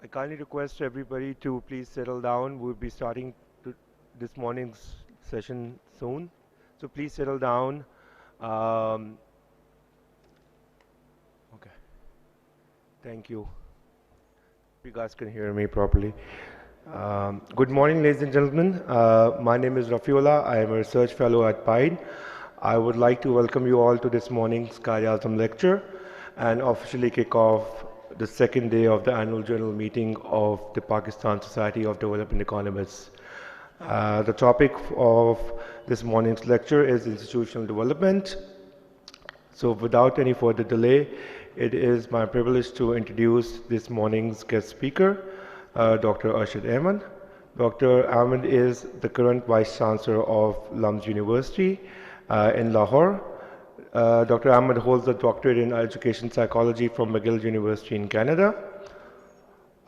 I kindly request everybody to please settle down. We'll be starting this morning's session soon. So please settle down. Um, okay, thank you. You guys can hear me properly. Good morning, ladies and gentlemen. My name is Rafiola. I am a research fellow at PIDE. I would like to welcome you all to this morning's Quaid-i-Azam lecture and officially kick off the second day of the annual general meeting of the Pakistan Society of Development Economists. The topic of this morning's lecture is institutional development. So without any further delay, it is my privilege to introduce this morning's guest speaker, Dr. Syed Ahmed. Dr. Ahmed is the current Vice Chancellor of LUMS University in Lahore. Dr. Ahmed holds a doctorate in education psychology from McGill University in Canada.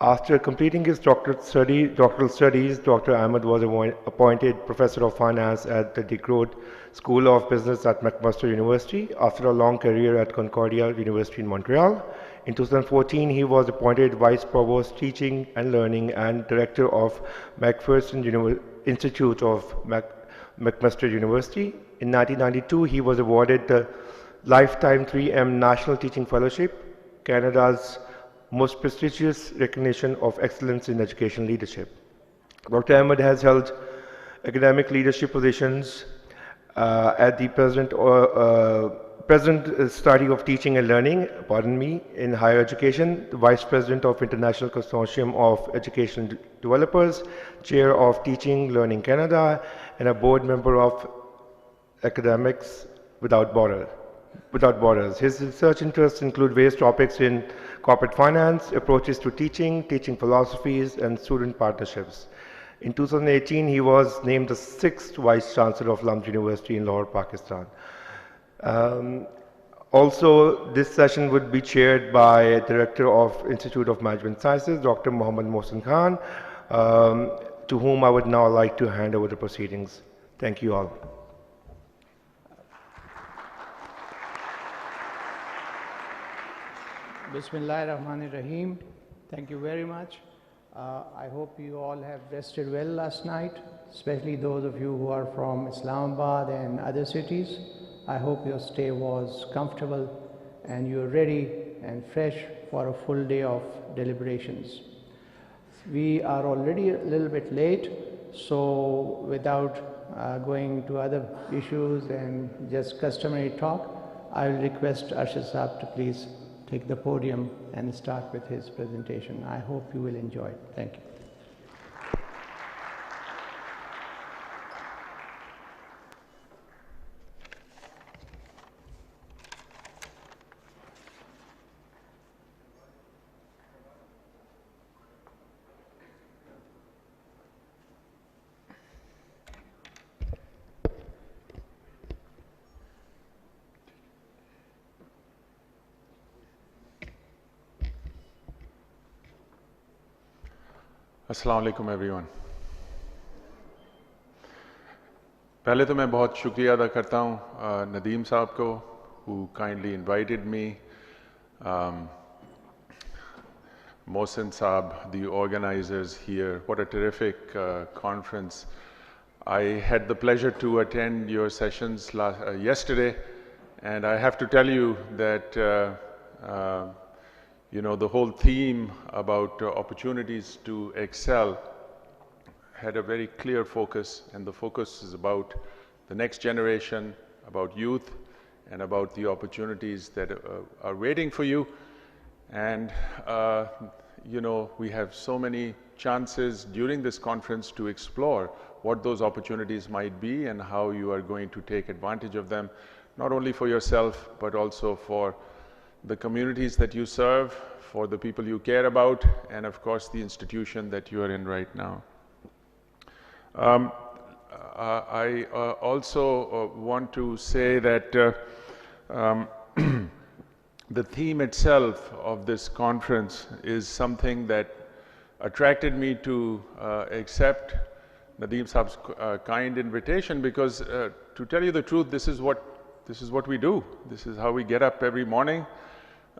After completing his doctoral studies, Dr. Ahmed was appointed Professor of Finance at the De Groot School of Business at McMaster University after a long career at Concordia University in Montreal. In 2014, he was appointed Vice Provost Teaching and Learning and Director of McPherson Institute of McMaster University. In 1992, he was awarded the Lifetime 3M National Teaching Fellowship, Canada's most prestigious recognition of excellence in education leadership. Dr. Ahmed has held academic leadership positions at the President Study of Teaching and Learning, in higher education, the Vice President of International Consortium of Education Developers, Chair of Teaching Learning Canada, and a board member of Academics Without Borders. His research interests include various topics in corporate finance, approaches to teaching, teaching philosophies, and student partnerships. In 2018, he was named the 6th Vice Chancellor of LUMS University in Lahore, Pakistan. Also, this session would be chaired by Director of Institute of Management Sciences, Dr. Mohammad Mohsin Khan, to whom I would now like to hand over the proceedings. Thank you all. Bismillahirrahmanirrahim. Thank you very much. I hope you all have rested well last night, especially those of you who are from Islamabad and other cities. I hope your stay was comfortable and you're ready and fresh for a full day of deliberations. We are already a little bit late, so without going to other issues and just customary talk, I will request Richest Saab to please take the podium and start with his presentation. I hope you will enjoy it. Thank you. अस्सलाम वालेकुम everyone. पहले तो मैं बहुत शुक्रिया अदा करता हूँ नदीम साहब को, who kindly invited me, Mohsin Saab, the organizers here. What a terrific conference. I had the pleasure to attend your sessions yesterday, and I have to tell you that you know, the whole theme about opportunities to excel had a very clear focus, and the focus is about the next generation, about youth, and about the opportunities that are waiting for you. And you know, we have so many chances during this conference to explore what those opportunities might be and how you are going to take advantage of them, not only for yourself, but also for the communities that you serve, for the people you care about, and of course the institution that you are in right now. I also want to say that the theme itself of this conference is something that attracted me to accept Nadeem Saab's kind invitation, because to tell you the truth, this is what we do. This is how we get up every morning.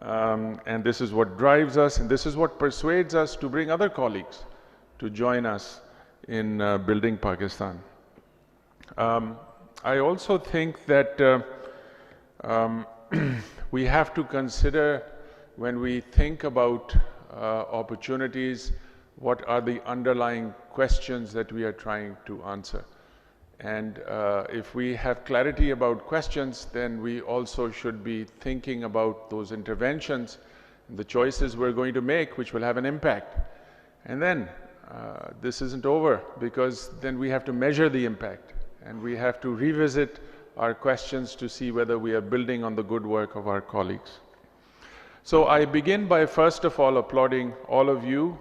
And this is what drives us, and this is what persuades us to bring other colleagues to join us in building Pakistan. I also think that we have to consider, when we think about opportunities, what are the underlying questions that we are trying to answer. And if we have clarity about questions, then we also should be thinking about those interventions, the choices we're going to make, which will have an impact. And then this isn't over, because then we have to measure the impact, and we have to revisit our questions to see whether we are building on the good work of our colleagues. So I begin by first of all applauding all of you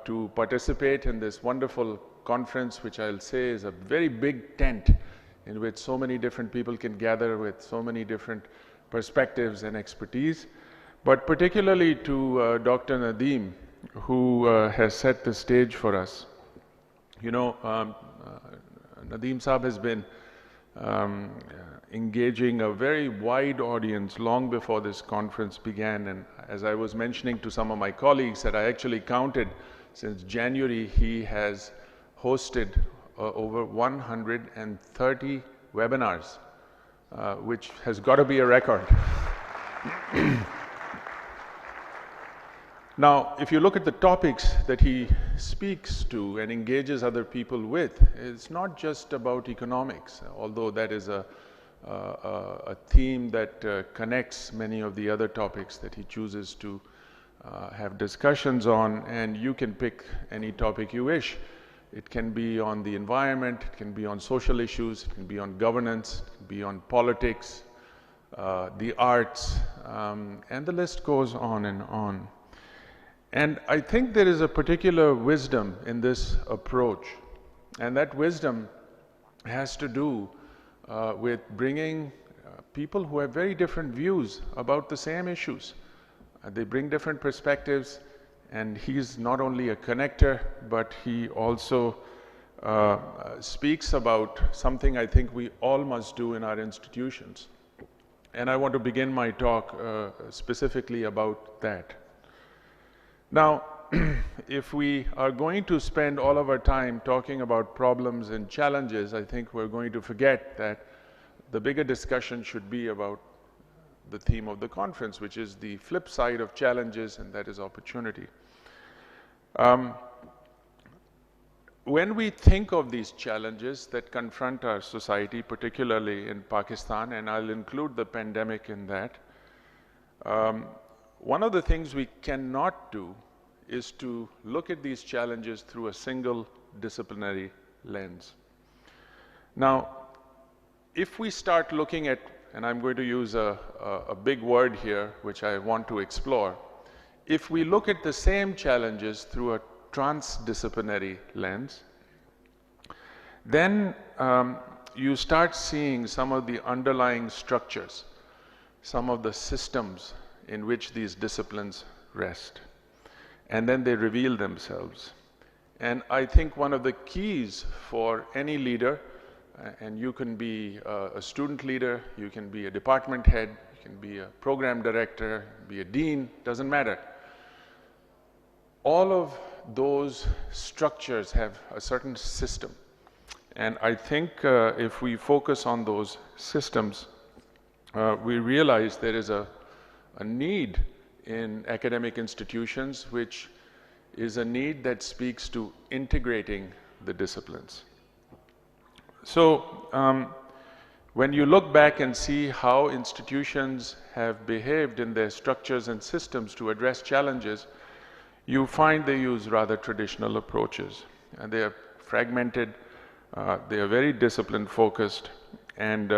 to participate in this wonderful conference, which I'll say is a very big tent in which so many different people can gather with so many different perspectives and expertise. But particularly to Dr. Nadeem, who has set the stage for us. You know, Nadeem Saab has been engaging a very wide audience long before this conference began, and as I was mentioning to some of my colleagues, that I actually counted since January, he has hosted over 130 webinars, which has got to be a record. Now, if you look at the topics that he speaks to and engages other people with, it's not just about economics, although that is a theme that connects many of the other topics that he chooses to have discussions on, and you can pick any topic you wish. It can be on the environment, it can be on social issues, it can be on governance, it can be on politics, the arts, and the list goes on and on. And I think there is a particular wisdom in this approach, and that wisdom has to do with bringing people who have very different views about the same issues. They bring different perspectives, and he's not only a connector, but he also speaks about something I think we all must do in our institutions. And I want to begin my talk specifically about that. Now, if we are going to spend all of our time talking about problems and challenges, I think we're going to forget that the bigger discussion should be about the theme of the conference, which is the flip side of challenges, and that is opportunity. When we think of these challenges that confront our society, particularly in Pakistan, and I'll include the pandemic in that, one of the things we cannot do is to look at these challenges through a single disciplinary lens. Now, if we start looking at, and I'm going to use a big word here, which I want to explore, if we look at the same challenges through a transdisciplinary lens, then you start seeing some of the underlying structures, some of the systems in which these disciplines rest. And then they reveal themselves. And I think one of the keys for any leader, and you can be a student leader, you can be a department head, you can be a program director, be a dean, doesn't matter. All of those structures have a certain system. And I think if we focus on those systems, we realize there is a need in academic institutions, which is a need that speaks to integrating the disciplines. So when you look back and see how institutions have behaved in their structures and systems to address challenges, you find they use rather traditional approaches. And they are fragmented, they are very discipline focused, and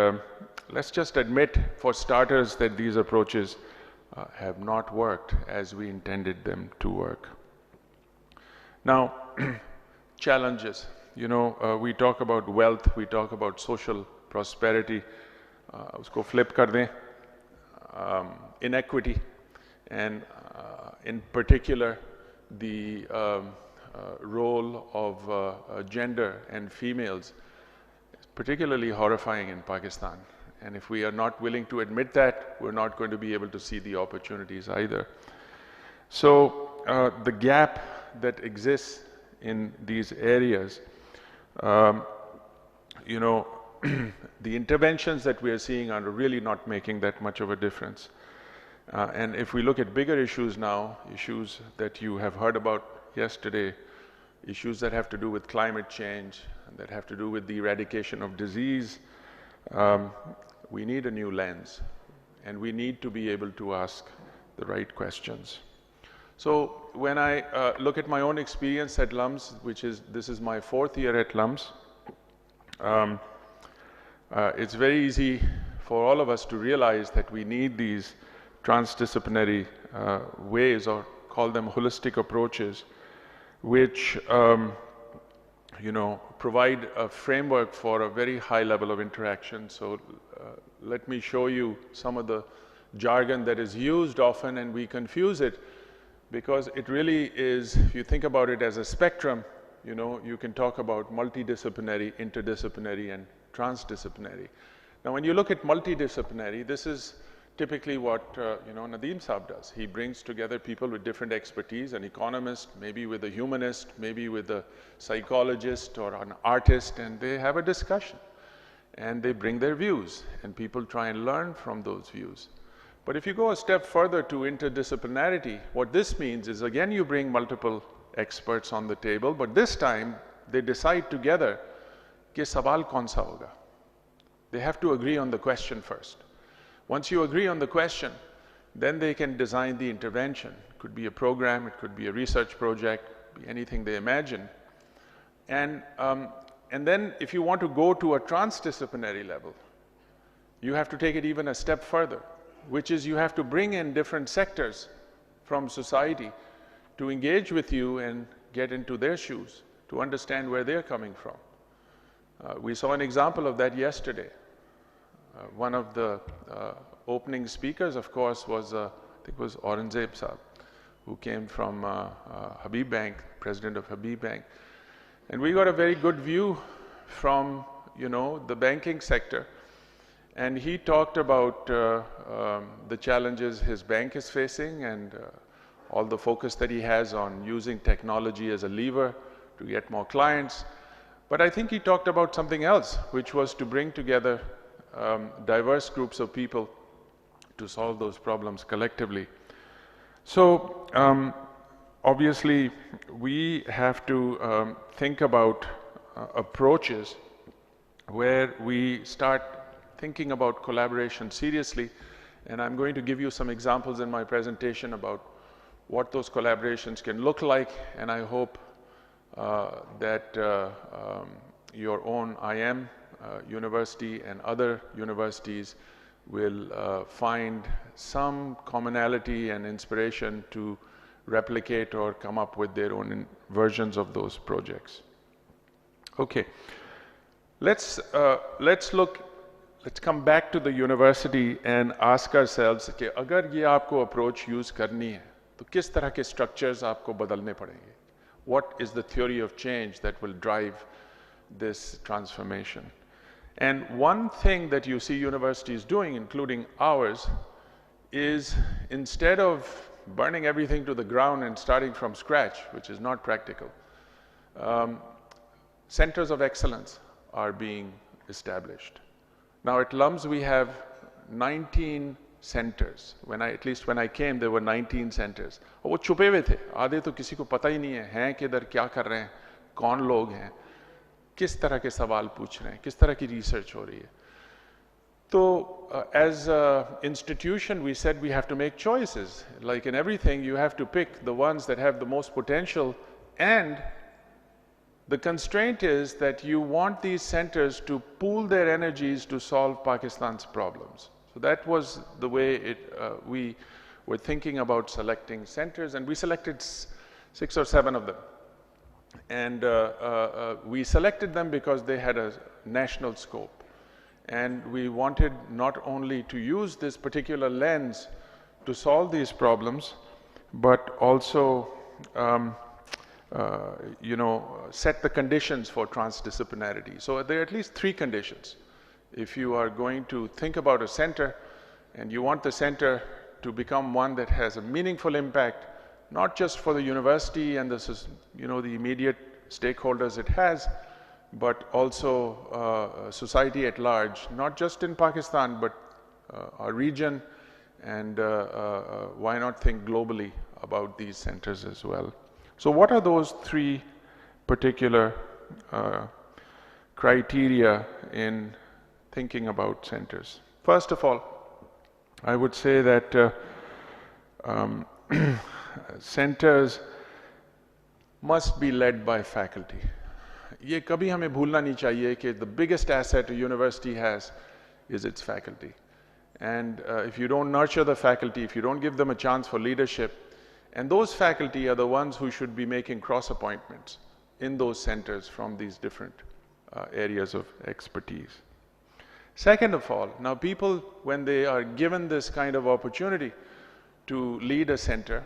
let's just admit, for starters, that these approaches have not worked as we intended them to work. Now, challenges. You know, we talk about wealth, we talk about social prosperity, usko flip kar dein, inequity, and in particular, the role of gender and females is particularly horrifying in Pakistan. And if we are not willing to admit that, we're not going to be able to see the opportunities either. So the gap that exists in these areas, you know, the interventions that we are seeing are really not making that much of a difference. And if we look at bigger issues now, issues that you have heard about yesterday, issues that have to do with climate change, that have to do with the eradication of disease, we need a new lens, and we need to be able to ask the right questions. So when I look at my own experience at LUMS, this is my 4th year at LUMS, it's very easy for all of us to realize that we need these transdisciplinary ways, or call them holistic approaches, which you know, provide a framework for a very high level of interaction. So let me show you some of the jargon that is used often, and we confuse it because it really is, if you think about it as a spectrum, you know, you can talk about multidisciplinary, interdisciplinary, and transdisciplinary. Now, when you look at multidisciplinary, this is typically what you know, Nadeem Saab does. He brings together people with different expertise, an economist, maybe with a humanist, maybe with a psychologist or an artist, and they have a discussion. And they bring their views, and people try and learn from those views. But if you go a step further to interdisciplinarity, what this means is, again, you bring multiple experts on the table, but this time they decide together कि सवाल कौन सा होगा. They have to agree on the question first. Once you agree on the question, then they can design the intervention. It could be a program, it could be a research project, be anything they imagine. And then if you want to go to a transdisciplinary level, you have to take it even a step further, which is you have to bring in different sectors from society to engage with you and get into their shoes, to understand where they're coming from. We saw an example of that yesterday. One of the opening speakers, of course, was, I think it was Aurangzeb Saab, who came from Habib Bank, president of Habib Bank. And we got a very good view from, you know, the banking sector. And he talked about the challenges his bank is facing and all the focus that he has on using technology as a lever to get more clients. But I think he talked about something else, which was to bring together diverse groups of people to solve those problems collectively. So obviously we have to think about approaches where we start thinking about collaboration seriously, and I'm going to give you some examples in my presentation about what those collaborations can look like, and I hope that your own IM university and other universities will find some commonality and inspiration to replicate or come up with their own versions of those projects. Okay, let's come back to the university and ask ourselves कि अगर ये आपको approach use करनी है तो किस तरह के structures आपको बदलने पड़ेंगे? What is the theory of change that will drive this transformation? And one thing that you see universities doing, including ours, is instead of burning everything to the ground and starting from scratch, which is not practical, centers of excellence are being established. Now at LUMS we have 19 centers. At least when I came, there were 19 centers. और वो छुपे हुए थे, आधे तो किसी को पता ही नहीं है, हैं किधर, क्या कर रहे हैं, कौन लोग हैं, किस तरह के सवाल पूछ रहे हैं, किस तरह की research हो रही है. So as an institution, we said we have to make choices. Like in everything, you have to pick the ones that have the most potential, and the constraint is that you want these centers to pool their energies to solve Pakistan's problems. So that was the way we were thinking about selecting centers, and we selected 6 or 7 of them. And we selected them because they had a national scope. And we wanted not only to use this particular lens to solve these problems, but also set the conditions for transdisciplinarity. So there are at least 3 conditions. If you are going to think about a center and you want the center to become one that has a meaningful impact, not just for the university and the, the immediate stakeholders it has, but also society at large, not just in Pakistan, but our region, and why not think globally about these centers as well. So what are those three particular criteria in thinking about centers? First of all, I would say that centers must be led by faculty. ये कभी हमें भूलना नहीं चाहिए कि the biggest asset a university has is its faculty. And if you don't nurture the faculty, if you don't give them a chance for leadership, and those faculty are the ones who should be making cross appointments in those centers from these different areas of expertise. Second of all, now people, when they are given this kind of opportunity to lead a center,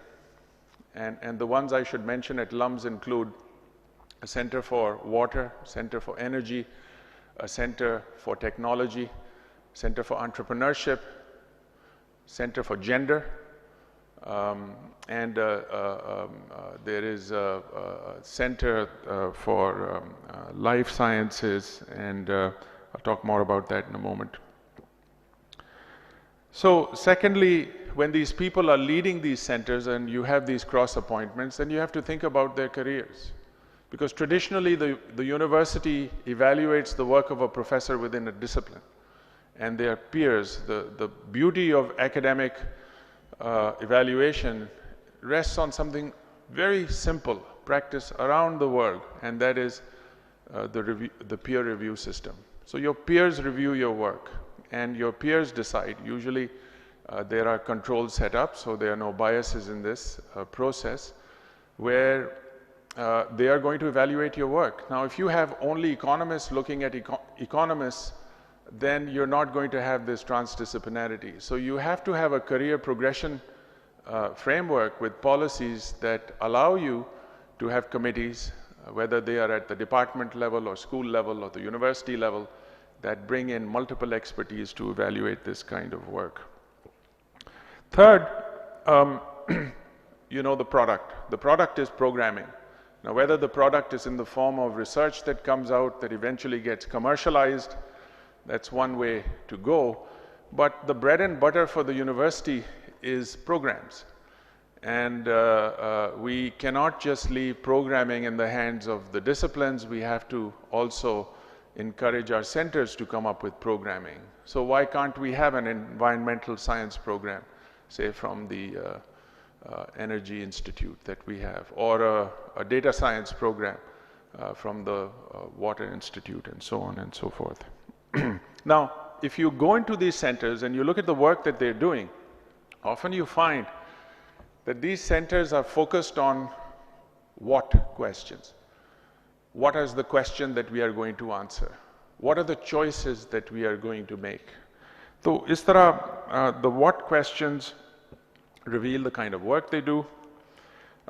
and the ones I should mention at LUMS include a center for water, center for energy, a center for technology, center for entrepreneurship, center for gender, and there is a center for life sciences, and I'll talk more about that in a moment. So secondly, when these people are leading these centers and you have these cross appointments, then you have to think about their careers. Because traditionally the university evaluates the work of a professor within a discipline and their peers. The beauty of academic evaluation rests on something very simple, practice around the world, and that is the peer review system. So your peers review your work and your peers decide. Usually there are controls set up, so there are no biases in this process, where they are going to evaluate your work. Now, if you have only economists looking at economists, then you're not going to have this transdisciplinarity. So you have to have a career progression framework with policies that allow you to have committees, whether they are at the department level or school level or the university level, that bring in multiple expertise to evaluate this kind of work. Third, the product. The product is programming. Now, whether the product is in the form of research that comes out that eventually gets commercialized, that's one way to go. But the bread and butter for the university is programs. And we cannot just leave programming in the hands of the disciplines. We have to also encourage our centers to come up with programming. So why can't we have an environmental science program, say from the Energy Institute that we have, or a data science program from the Water Institute, and so on and so forth. Now, if you go into these centers and you look at the work that they're doing, often you find that these centers are focused on what questions. What is the question that we are going to answer? What are the choices that we are going to make? So, is tarah, the what questions reveal the kind of work they do.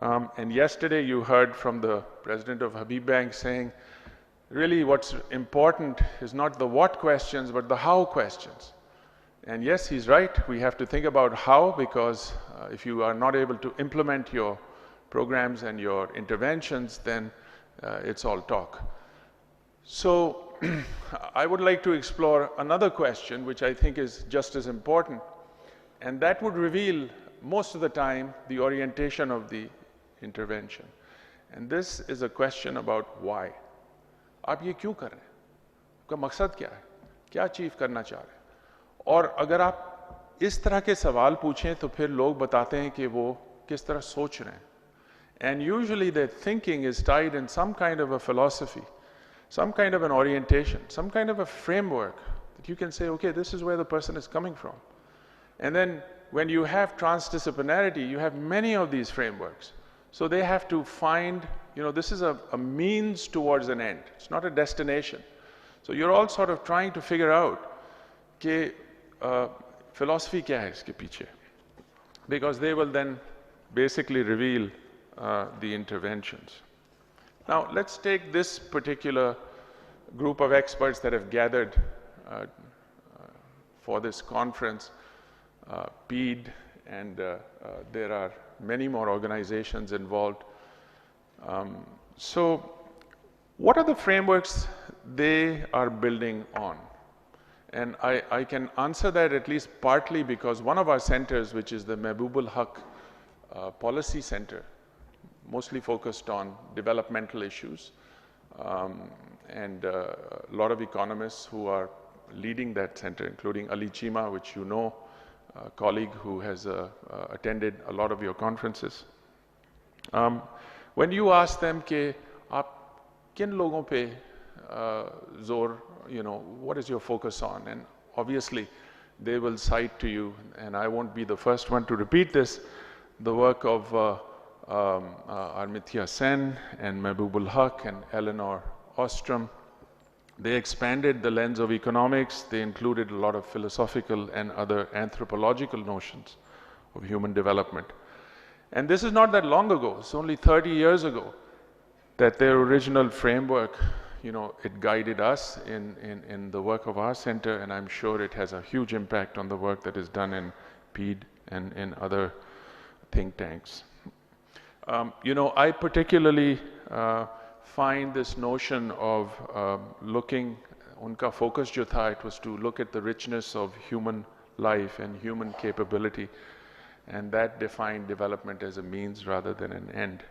And yesterday you heard from the president of Habib Bank saying, really what's important is not the what questions, but the how questions. And yes, he's right. We have to think about how, because if you are not able to implement your programs and your interventions, then it's all talk. So I would like to explore another question, which I think is just as important, and that would reveal most of the time the orientation of the intervention. And this is a question about why. आप ये क्यों कर रहे हैं? आपका मकसद क्या है? क्या अचीव करना चाह रहे हैं? और अगर आप इस तरह के सवाल पूछें तो फिर लोग बताते हैं कि वो किस तरह सोच रहे हैं. And usually their thinking is tied in some kind of a philosophy, some kind of an orientation, some kind of a framework that you can say, okay, this is where the person is coming from. And then when you have transdisciplinarity, you have many of these frameworks. So they have to find, this is a means towards an end. It's not a destination. So you're all sort of trying to figure out कि philosophy क्या है इसके पीछे, because they will then basically reveal the interventions. Now let's take this particular group of experts that have gathered for this conference, PED, and there are many more organizations involved. So what are the frameworks they are building on? And I can answer that at least partly because one of our centers, which is the Mehboob Haq Policy Center, mostly focused on developmental issues, and a lot of economists who are leading that center, including Ali Chima, which you know, a colleague who has attended a lot of your conferences. When you ask them, ke, aap kin logon pe zor, what is your focus on? And obviously, they will cite to you, and I won't be the first one to repeat this, the work of Amartya Sen and Mehboob Haq and Eleanor Ostrom. They expanded the lens of economics. They included a lot of philosophical and other anthropological notions of human development. And this is not that long ago. It's only 30 years ago that their original framework, it guided us in the work of our center, and I'm sure it has a huge impact on the work that is done in PED and in other think tanks. I particularly find this notion of looking, unka focus jo tha, it was to look at the richness of human life and human capability, and that defined development as a means rather than an end.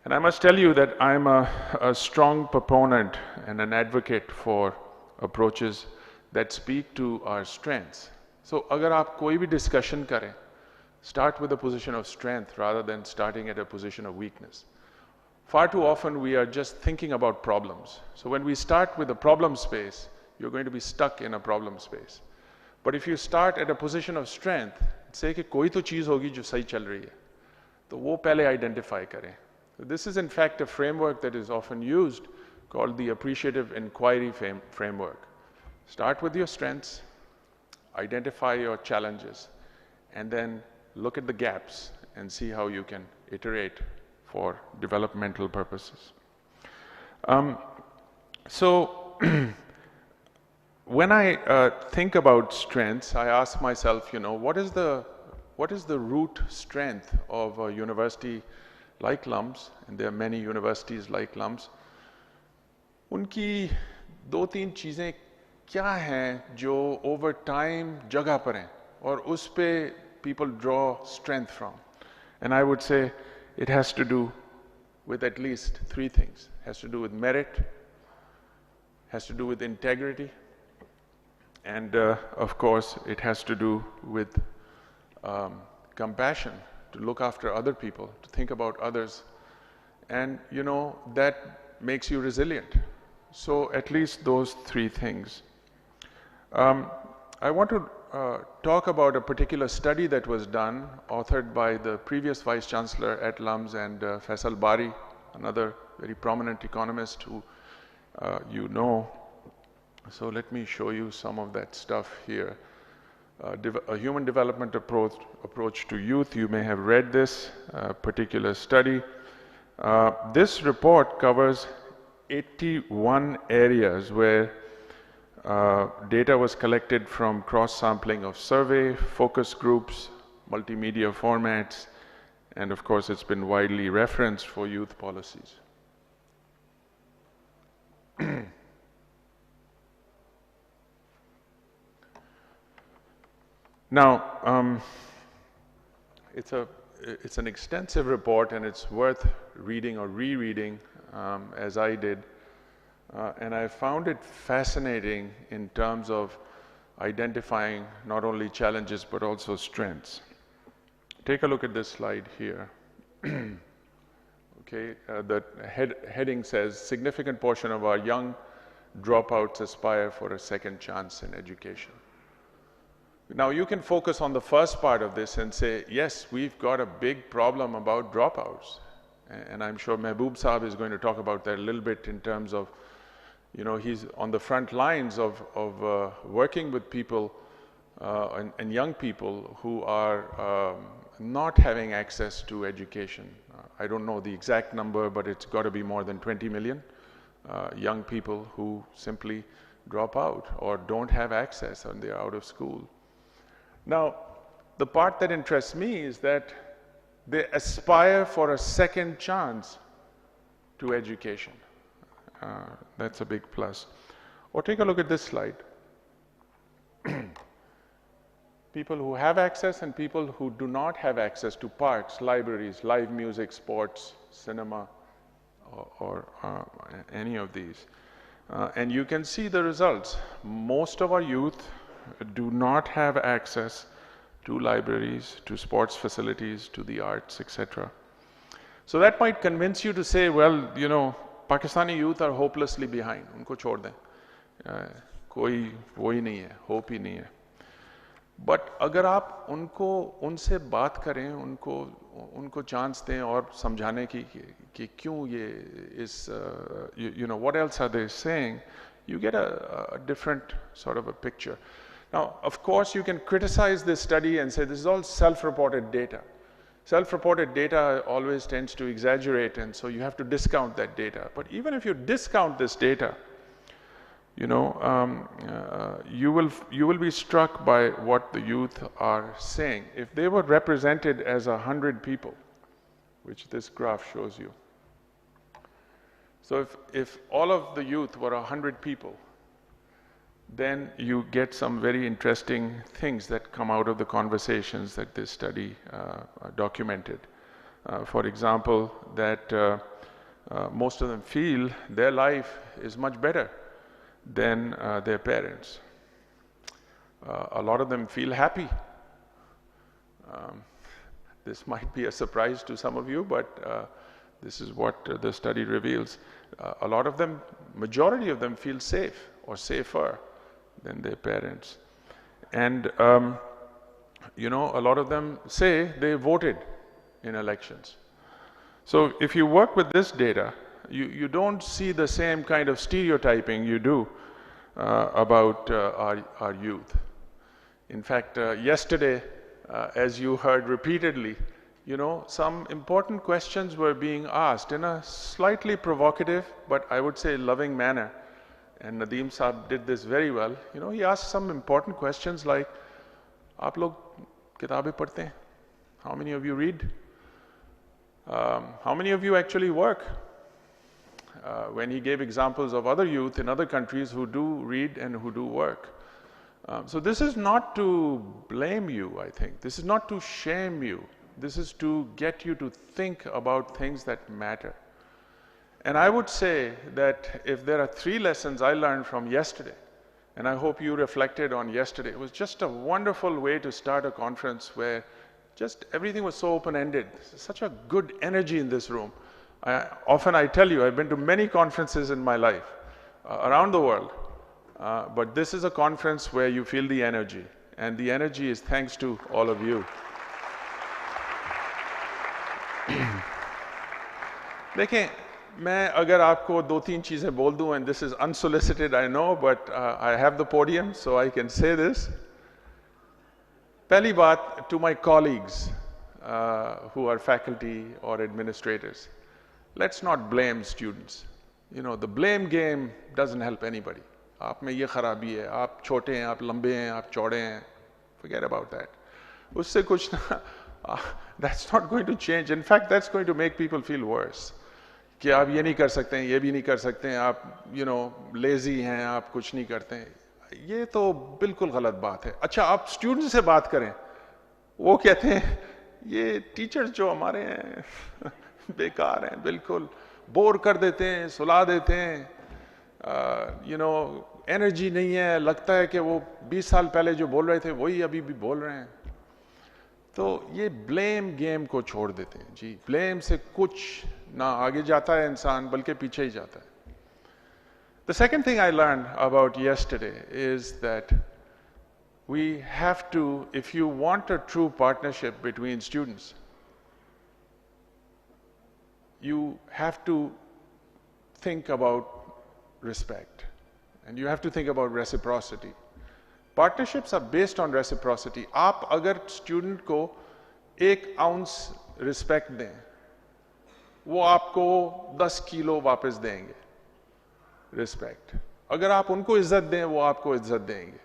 And I must tell you that I'm a strong proponent and an advocate for approaches that speak to our strengths. So, agar aap koi bhi discussion kare, start with a position of strength rather than starting at a position of weakness. Far too often we are just thinking about problems. So when we start with a problem space, you're going to be stuck in a problem space. But if you start at a position of strength, say कि कोई तो चीज़ होगी जो सही चल रही है, तो वो पहले identify करें. This is in fact a framework that is often used called the Appreciative Inquiry Framework. Start with your strengths, identify your challenges, and then look at the gaps and see how you can iterate for developmental purposes. So when I think about strengths, I ask myself, what is the root strength of a university like LUMS, and there are many universities like LUMS. उनकी दो तीन चीज़ें क्या हैं जो over time जगह पर हैं और उस पे people draw strength from? And I would say it has to do with at least three things. It has to do with merit, has to do with integrity, and of course it has to do with compassion, to look after other people, to think about others, and that makes you resilient. So at least those three things. I want to talk about a particular study that was done, authored by the previous Vice Chancellor at LUMS and Faisal Bari, another very prominent economist who you know. So let me show you some of that stuff here. A human development approach to youth. You may have read this particular study. This report covers 81 areas where data was collected from cross-sampling of survey, focus groups, multimedia formats, and of course it's been widely referenced for youth policies. Now, it's an extensive report and it's worth reading or rereading as I did. And I found it fascinating in terms of identifying not only challenges but also strengths. Take a look at this slide here. Okay, the heading says, significant portion of our young dropouts aspire for a second chance in education. Now you can focus on the first part of this and say, yes, we've got a big problem about dropouts. And I'm sure Mehboob Saab is going to talk about that a little bit in terms of, he's on the front lines of working with people and young people who are not having access to education. I don't know the exact number, but it's got to be more than 20 million young people who simply drop out or don't have access and they're out of school. Now, the part that interests me is that they aspire for a second chance to education. That's a big plus. Or take a look at this slide. People who have access and people who do not have access to parks, libraries, live music, sports, cinema, or any of these. And you can see the results. Most of our youth do not have access to libraries, to sports facilities, to the arts, etc. So that might convince you to say, well, you know, Pakistani youth are hopelessly behind. Unko chhod dein. Koi wo hi nahi hai, hope hi nahi hai. But अगर आप उनसे बात करें, उनको chance दें और समझाने की कि क्यों ये इस you know, what else are they saying, you get a different sort of a picture. Now, of course, you can criticize this study and say this is all self-reported data. Self-reported data always tends to exaggerate, and so you have to discount that data. But even if you discount this data, you know, you will be struck by what the youth are saying. If they were represented as 100 people, which this graph shows you. So if all of the youth were 100 people, then you get some very interesting things that come out of the conversations that this study documented. For example, that most of them feel their life is much better than their parents. A lot of them feel happy. This might be a surprise to some of you, but this is what the study reveals. A lot of them, majority of them feel safe or safer than their parents. And, you know, a lot of them say they voted in elections. So if you work with this data, you don't see the same kind of stereotyping you do about our youth. In fact, yesterday, as you heard repeatedly, you know, some important questions were being asked in a slightly provocative, but I would say loving manner. And Nadeem Saab did this very well. You know, he asked some important questions like, "Aap log kitabein padhte hain? How many of you read? How many of you actually work?" When he gave examples of other youth in other countries who do read and who do work. So this is not to blame you, I think. This is not to shame you. This is to get you to think about things that matter. And I would say that if there are 3 lessons I learned from yesterday, and I hope you reflected on yesterday, it was just a wonderful way to start a conference where just everything was so open-ended. Such a good energy in this room. Often I tell you, I've been to many conferences in my life around the world, but this is a conference where you feel the energy, and the energy is thanks to all of you. देखें, मैं अगर आपको 2-3 चीज़ें बोल दूं, and this is unsolicited, I know, but I have the podium, so I can say this. पहली बात, to my colleagues who are faculty or administrators, let's not blame students. You know, the blame game doesn't help anybody. आप में ये खराबी है, आप छोटे हैं, आप लंबे हैं, आप चौड़े हैं. Forget about that. उससे कुछ ना, that's not going to change. In fact, that's going to make people feel worse. कि आप ये नहीं कर सकते हैं, ये भी नहीं कर सकते हैं, आप you know lazy हैं, आप कुछ नहीं करते हैं. ये तो बिल्कुल गलत बात है. अच्छा, आप स्टूडेंट से बात करें, वो कहते हैं ये टीचर्स जो हमारे हैं बेकार हैं, बिल्कुल बोर कर देते हैं, सुला देते हैं, you know एनर्जी नहीं है, लगता है कि वो 20 साल पहले जो बोल रहे थे वही अभी भी बोल रहे हैं. तो ये ब्लेम गेम को छोड़ देते हैं जी. ब्लेम से कुछ ना आगे जाता है इंसान, बल्कि पीछे ही जाता है. The second thing I learned about yesterday is that we have to, if you want a true partnership between students, you have to think about respect, and you have to think about reciprocity. Partnerships are based on reciprocity. आप अगर student को 1 ounce respect दें, वो आपको 10 kilo वापस देंगे. Respect. अगर आप उनको इज्जत दें वो आपको इज्जत देंगे,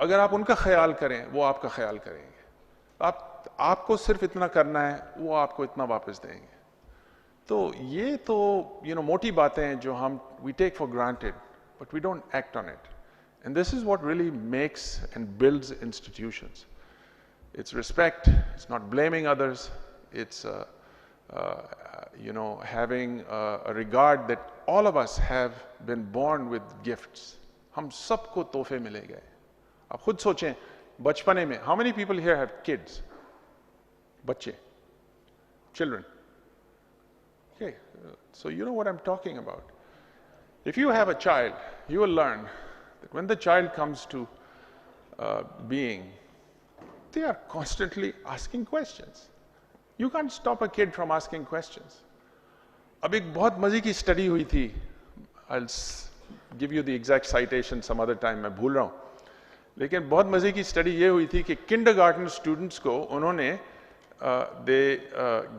अगर आप उनका ख्याल करें वो आपका ख्याल करेंगे, आपको सिर्फ इतना करना है, वो आपको इतना वापस देंगे। तो ये तो मोटी बातें हैं जो हम we take for granted, but we don't act on it. And this is what really makes and builds institutions. It's respect, it's not blaming others, it's having a regard that all of us have been born with gifts. हम सबको तोहफे मिले गए। आप खुद सोचें, बचपने में, how many people here have kids? बच्चे, children. Okay, so you know what I'm talking about. If you have a child, you will learn that when the child comes to being, they are constantly asking questions. You can't stop a kid from asking questions. अब एक बहुत मजे की study हुई थी, I'll give you the exact citation some other time, मैं भूल रहा हूँ, लेकिन बहुत मजे की स्टडी ये हुई थी कि kindergarten students को उन्होंने they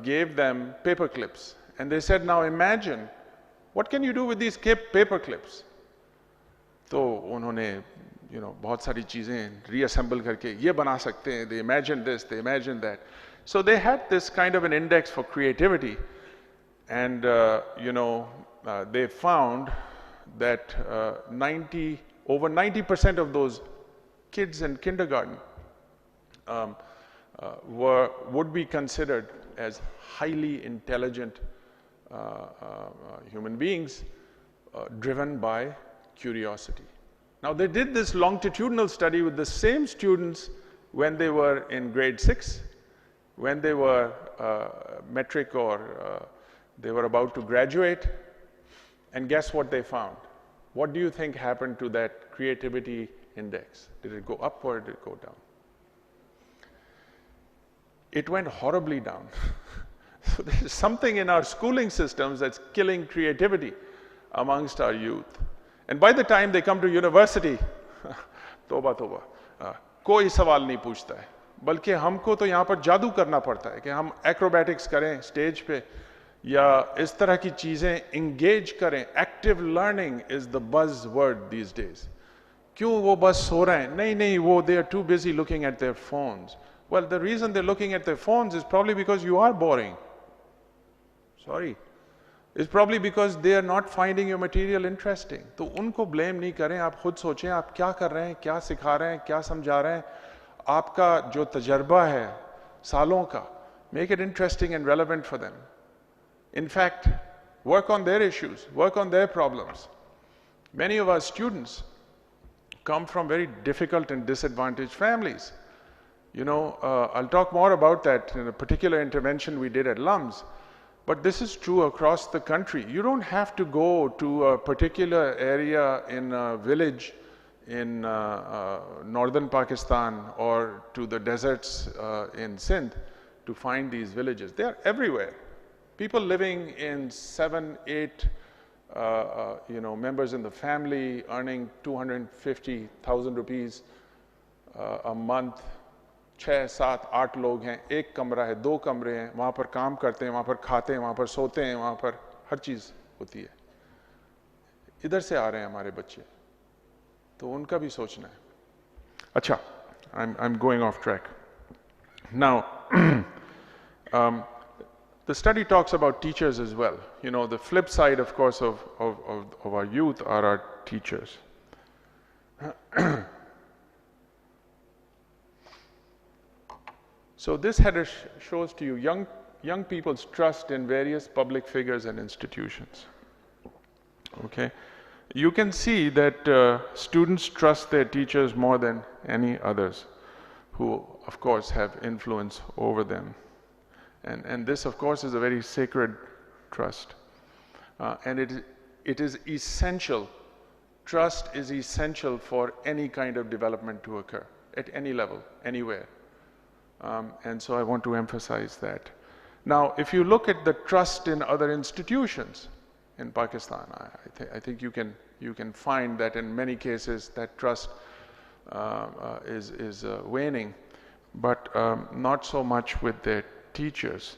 gave them paper clips and they said, now imagine what can you do with these paper clips. तो उन्होंने बहुत सारी चीजें reassemble करके ये बना सकते हैं, they imagined this, they imagined that. So they had this kind of an index for creativity, and they found that over 90% of those kids in kindergarten would be considered as highly intelligent human beings driven by curiosity. Now they did this longitudinal study with the same students when they were in grade 6, when they were metric or they were about to graduate, and guess what they found? What do you think happened to that creativity index? Did it go up or did it go down? It went horribly down. So there's something in our schooling systems that's killing creativity amongst our youth. And by the time they come to university, तोबा तोबा, कोई सवाल नहीं पूछता है, बल्कि हमको तो यहाँ पर जादू करना पड़ता है कि हम acrobatics करें स्टेज पे या इस तरह की चीजें engage करें. Active learning is the buzzword these days. क्यों वो बस सो रहे हैं? नहीं वो they are too busy looking at their phones. Well, the reason they're looking at their phones is probably because you are boring. Sorry. It's probably because they are not finding your material interesting. तो उनको blame नहीं करें, आप खुद सोचें आप क्या कर रहे हैं, क्या सिखा रहे हैं, क्या समझा रहे हैं, आपका जो तजर्बा है सालों का, make it interesting and relevant for them. In fact, work on their issues, work on their problems. Many of our students come from very difficult and disadvantaged families. I'll talk more about that in a particular intervention we did at LUMS. But this is true across the country. You don't have to go to a particular area in a village in northern Pakistan or to the deserts in Sindh to find these villages. They are everywhere. People living in 7, 8, members in the family earning 250,000 rupees a month. 6, 7, 8 लोग हैं, एक कमरा है, 2 कमरे हैं, वहाँ पर काम करते हैं, वहाँ पर खाते हैं, वहाँ पर सोते हैं, वहाँ पर हर चीज़ होती है. इधर से आ रहे हैं हमारे बच्चे, तो उनका भी सोचना है. अच्छा, I'm going off track. Now, the study talks about teachers as well. The flip side, of course, of our youth are our teachers. So this header shows to you young people's trust in various public figures and institutions. Okay, you can see that students trust their teachers more than any others, who of course have influence over them, and this of course is a very sacred trust, and it is essential. Trust is essential for any kind of development to occur at any level, anywhere. And so I want to emphasize that. Now, if you look at the trust in other institutions in Pakistan, I think you can find that in many cases that trust is waning, but not so much with their teachers.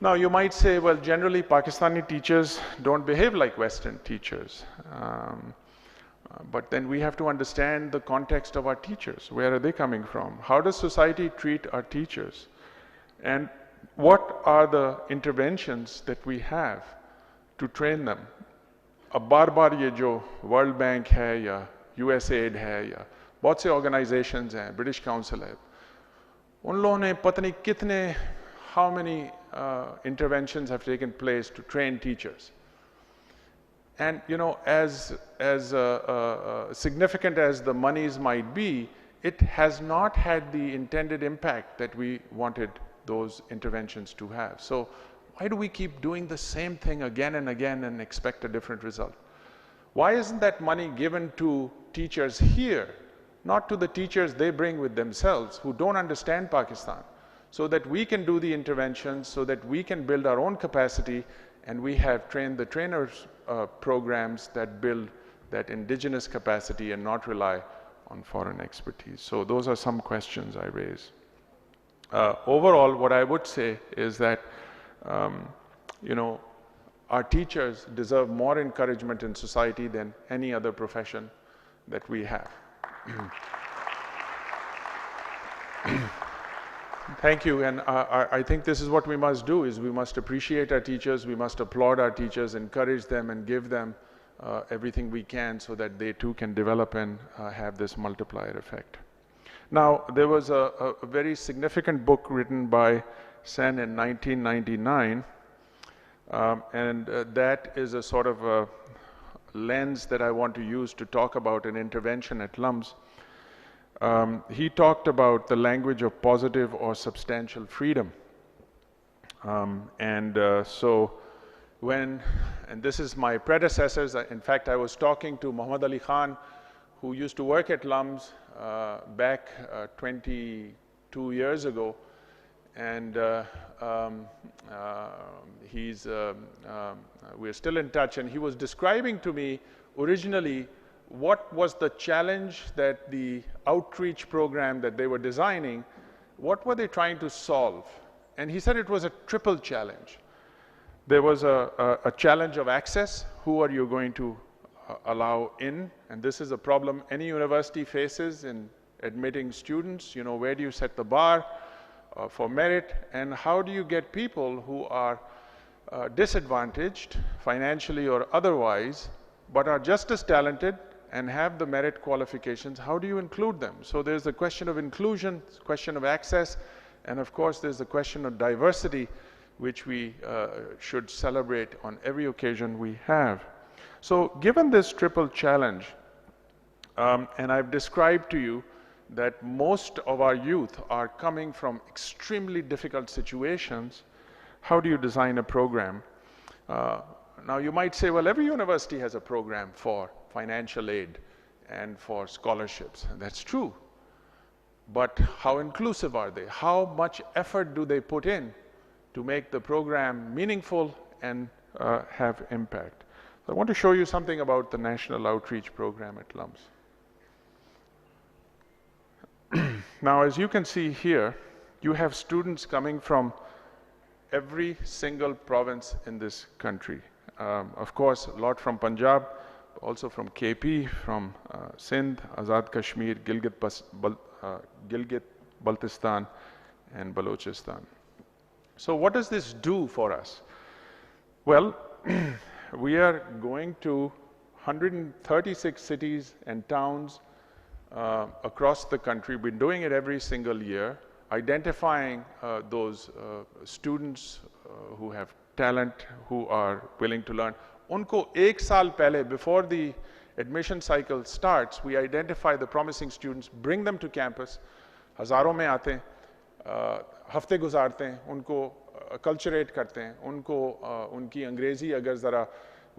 Now you might say, well, generally Pakistani teachers don't behave like Western teachers. But then we have to understand the context of our teachers. Where are they coming from? How does society treat our teachers? And what are the interventions that we have to train them? अब बार बार ये जो world bank है या USAID है या बहुत से organisations हैं, ब्रिटिश काउंसिल है, उन लोगों ने पता नहीं कितने, how many interventions have taken place to train teachers. And you know, as significant as the monies might be, it has not had the intended impact that we wanted those interventions to have. So why do we keep doing the same thing again and again and expect a different result? Why isn't that money given to teachers here, not to the teachers they bring with themselves who don't understand Pakistan, so that we can do the interventions, so that we can build our own capacity, and we have trained the trainers programs that build that indigenous capacity and not rely on foreign expertise. So those are some questions I raise. Overall, what I would say is that, you know, our teachers deserve more encouragement in society than any other profession that we have. Thank you, and I think this is what we must do, is we must appreciate our teachers, we must applaud our teachers, encourage them and give them everything we can so that they too can develop and have this multiplier effect. Now, there was a very significant book written by Sen in 1999, and that is a sort of a lens that I want to use to talk about an intervention at LUMS. He talked about the language of positive or substantial freedom. So when, and this is my predecessors, in fact I was talking to Muhammad Ali Khan, who used to work at LUMS back 22 years ago, and we're still in touch, and he was describing to me originally what was the challenge that the outreach program that they were designing, what were they trying to solve? And he said it was a triple challenge. There was a challenge of access. Who are you going to allow in? And this is a problem any university faces in admitting students. You know, where do you set the bar for merit? And how do you get people who are disadvantaged financially or otherwise, but are just as talented and have the merit qualifications? How do you include them? So there's the question of inclusion, question of access, and of course there's the question of diversity, which we should celebrate on every occasion we have. So given this triple challenge, and I've described to you that most of our youth are coming from extremely difficult situations, how do you design a program? Now you might say, well, every university has a program for financial aid and for scholarships. And that's true. But how inclusive are they? How much effort do they put in to make the program meaningful and have impact? So I want to show you something about the National Outreach Program at LUMS. Now, as you can see here, you have students coming from every single province in this country. Of course, a lot from Punjab, also from KP, from Sindh, Azad Kashmir, Gilgit-Baltistan, and Balochistan. So what does this do for us? Well, we are going to 136 cities and towns across the country. We're doing it every single year, identifying those students who have talent, who are willing to learn. Unko ek saal pehle, before the admission cycle starts, we identify the promising students, bring them to campus, हज़ारों में आते हैं, हफ्ते गुजारते हैं, उनको कल्चरेट करते हैं, उनको उनकी अंग्रेज़ी अगर ज़रा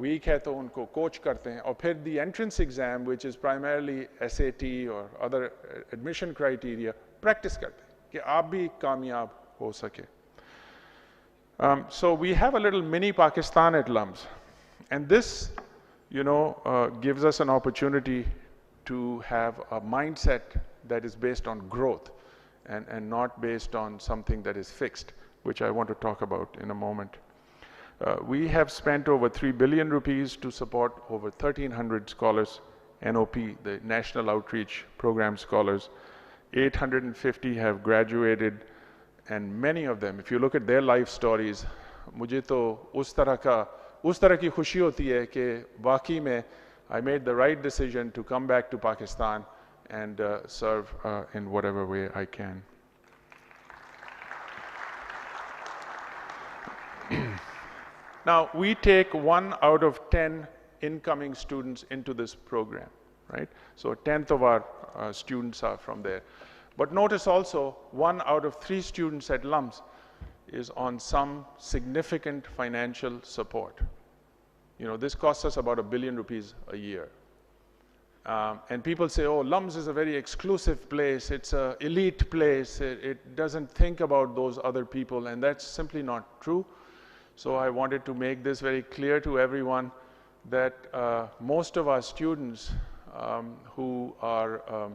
वीक है तो उनको कोच करते हैं, और फिर the entrance exam, which is primarily SAT or other admission criteria, practice करते हैं कि आप भी कामयाब हो सके. So we have a little mini Pakistan at LUMS. And this, you know, gives us an opportunity to have a mindset that is based on growth and not based on something that is fixed. which I want to talk about in a moment. We have spent over 3 billion rupees to support over 1,300 scholars, NOP, the National Outreach Program scholars. 850 have graduated, and many of them, if you look at their life stories, मुझे तो उस तरह की खुशी होती है कि वाकई में I made the right decision to come back to Pakistan and serve in whatever way I can. Now, we take 1 out of 10 incoming students into this program, right? So a tenth of our students are from there. But notice also, 1 out of 3 students at LUMS is on some significant financial support. You know, this costs us about ₹1 billion a year. And people say, oh, LUMS is a very exclusive place, it's an elite place, it doesn't think about those other people, and that's simply not true. So I wanted to make this very clear to everyone that most of our students who are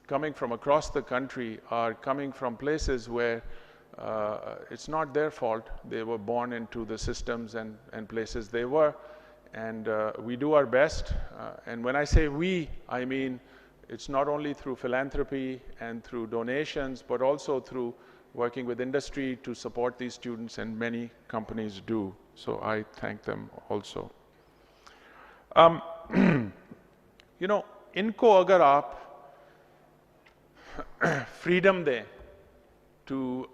coming from across the country are coming from places where it's not their fault. They were born into the systems and places they were. And we do our best. And when I say we, I mean it's not only through philanthropy and through donations, but also through working with industry to support these students, and many companies do. So I thank them also. You know, इनको अगर आप freedom दें to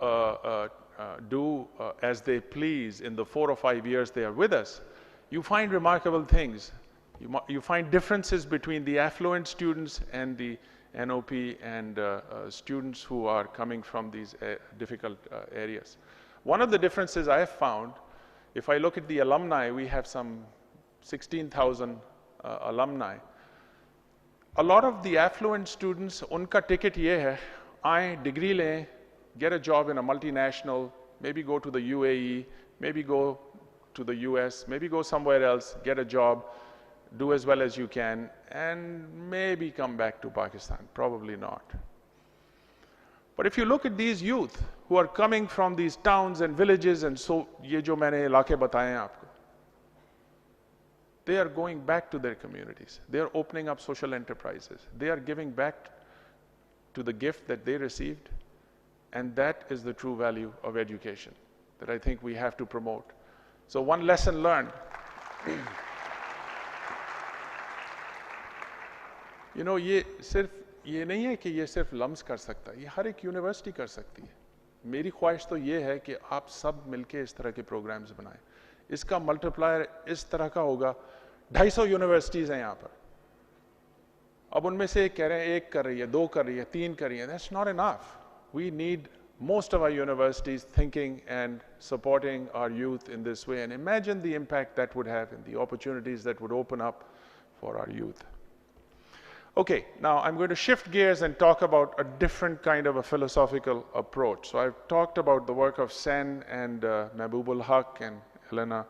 do as they please in the 4 or 5 years they are with us, you find remarkable things. You find differences between the affluent students and the NOP and students who are coming from these difficult areas. One of the differences I have found, if I look at the alumni, we have some 16,000 alumni. A lot of the affluent students, unka ticket ye hai, aaye, degree lein, get a job in a multinational, maybe go to the UAE, maybe go to the US, maybe go somewhere else, get a job, do as well as you can, and maybe come back to Pakistan. Probably not. But if you look at these youth who are coming from these towns and villages, and so ye jo maine ilake bataye hain aapko, they are going back to their communities. They are opening up social enterprises. They are giving back to the gift that they received, and that is the true value of education that I think we have to promote. So one lesson learned. You know, ये नहीं है कि ये सिर्फ lumps कर सकता है, ये हर एक यूनिवर्सिटी कर सकती है. मेरी ख्वाहिश तो ये है कि आप सब मिलके इस तरह के प्रोग्राम्स बनाएं. इसका मल्टीप्लायर इस तरह का होगा. 250 यूनिवर्सिटीज़ हैं यहाँ पर. अब उनमें से एक कह रहे हैं 1 कर रही है, 2 कर रही है, 3 कर रही है. That's not enough. We need most of our universities thinking and supporting our youth in this way. And imagine the impact that would have and the opportunities that would open up for our youth. Okay, now I'm going to shift gears and talk about a different kind of a philosophical approach. So I've talked about the work of Sen and Mahbubul Haq and Helena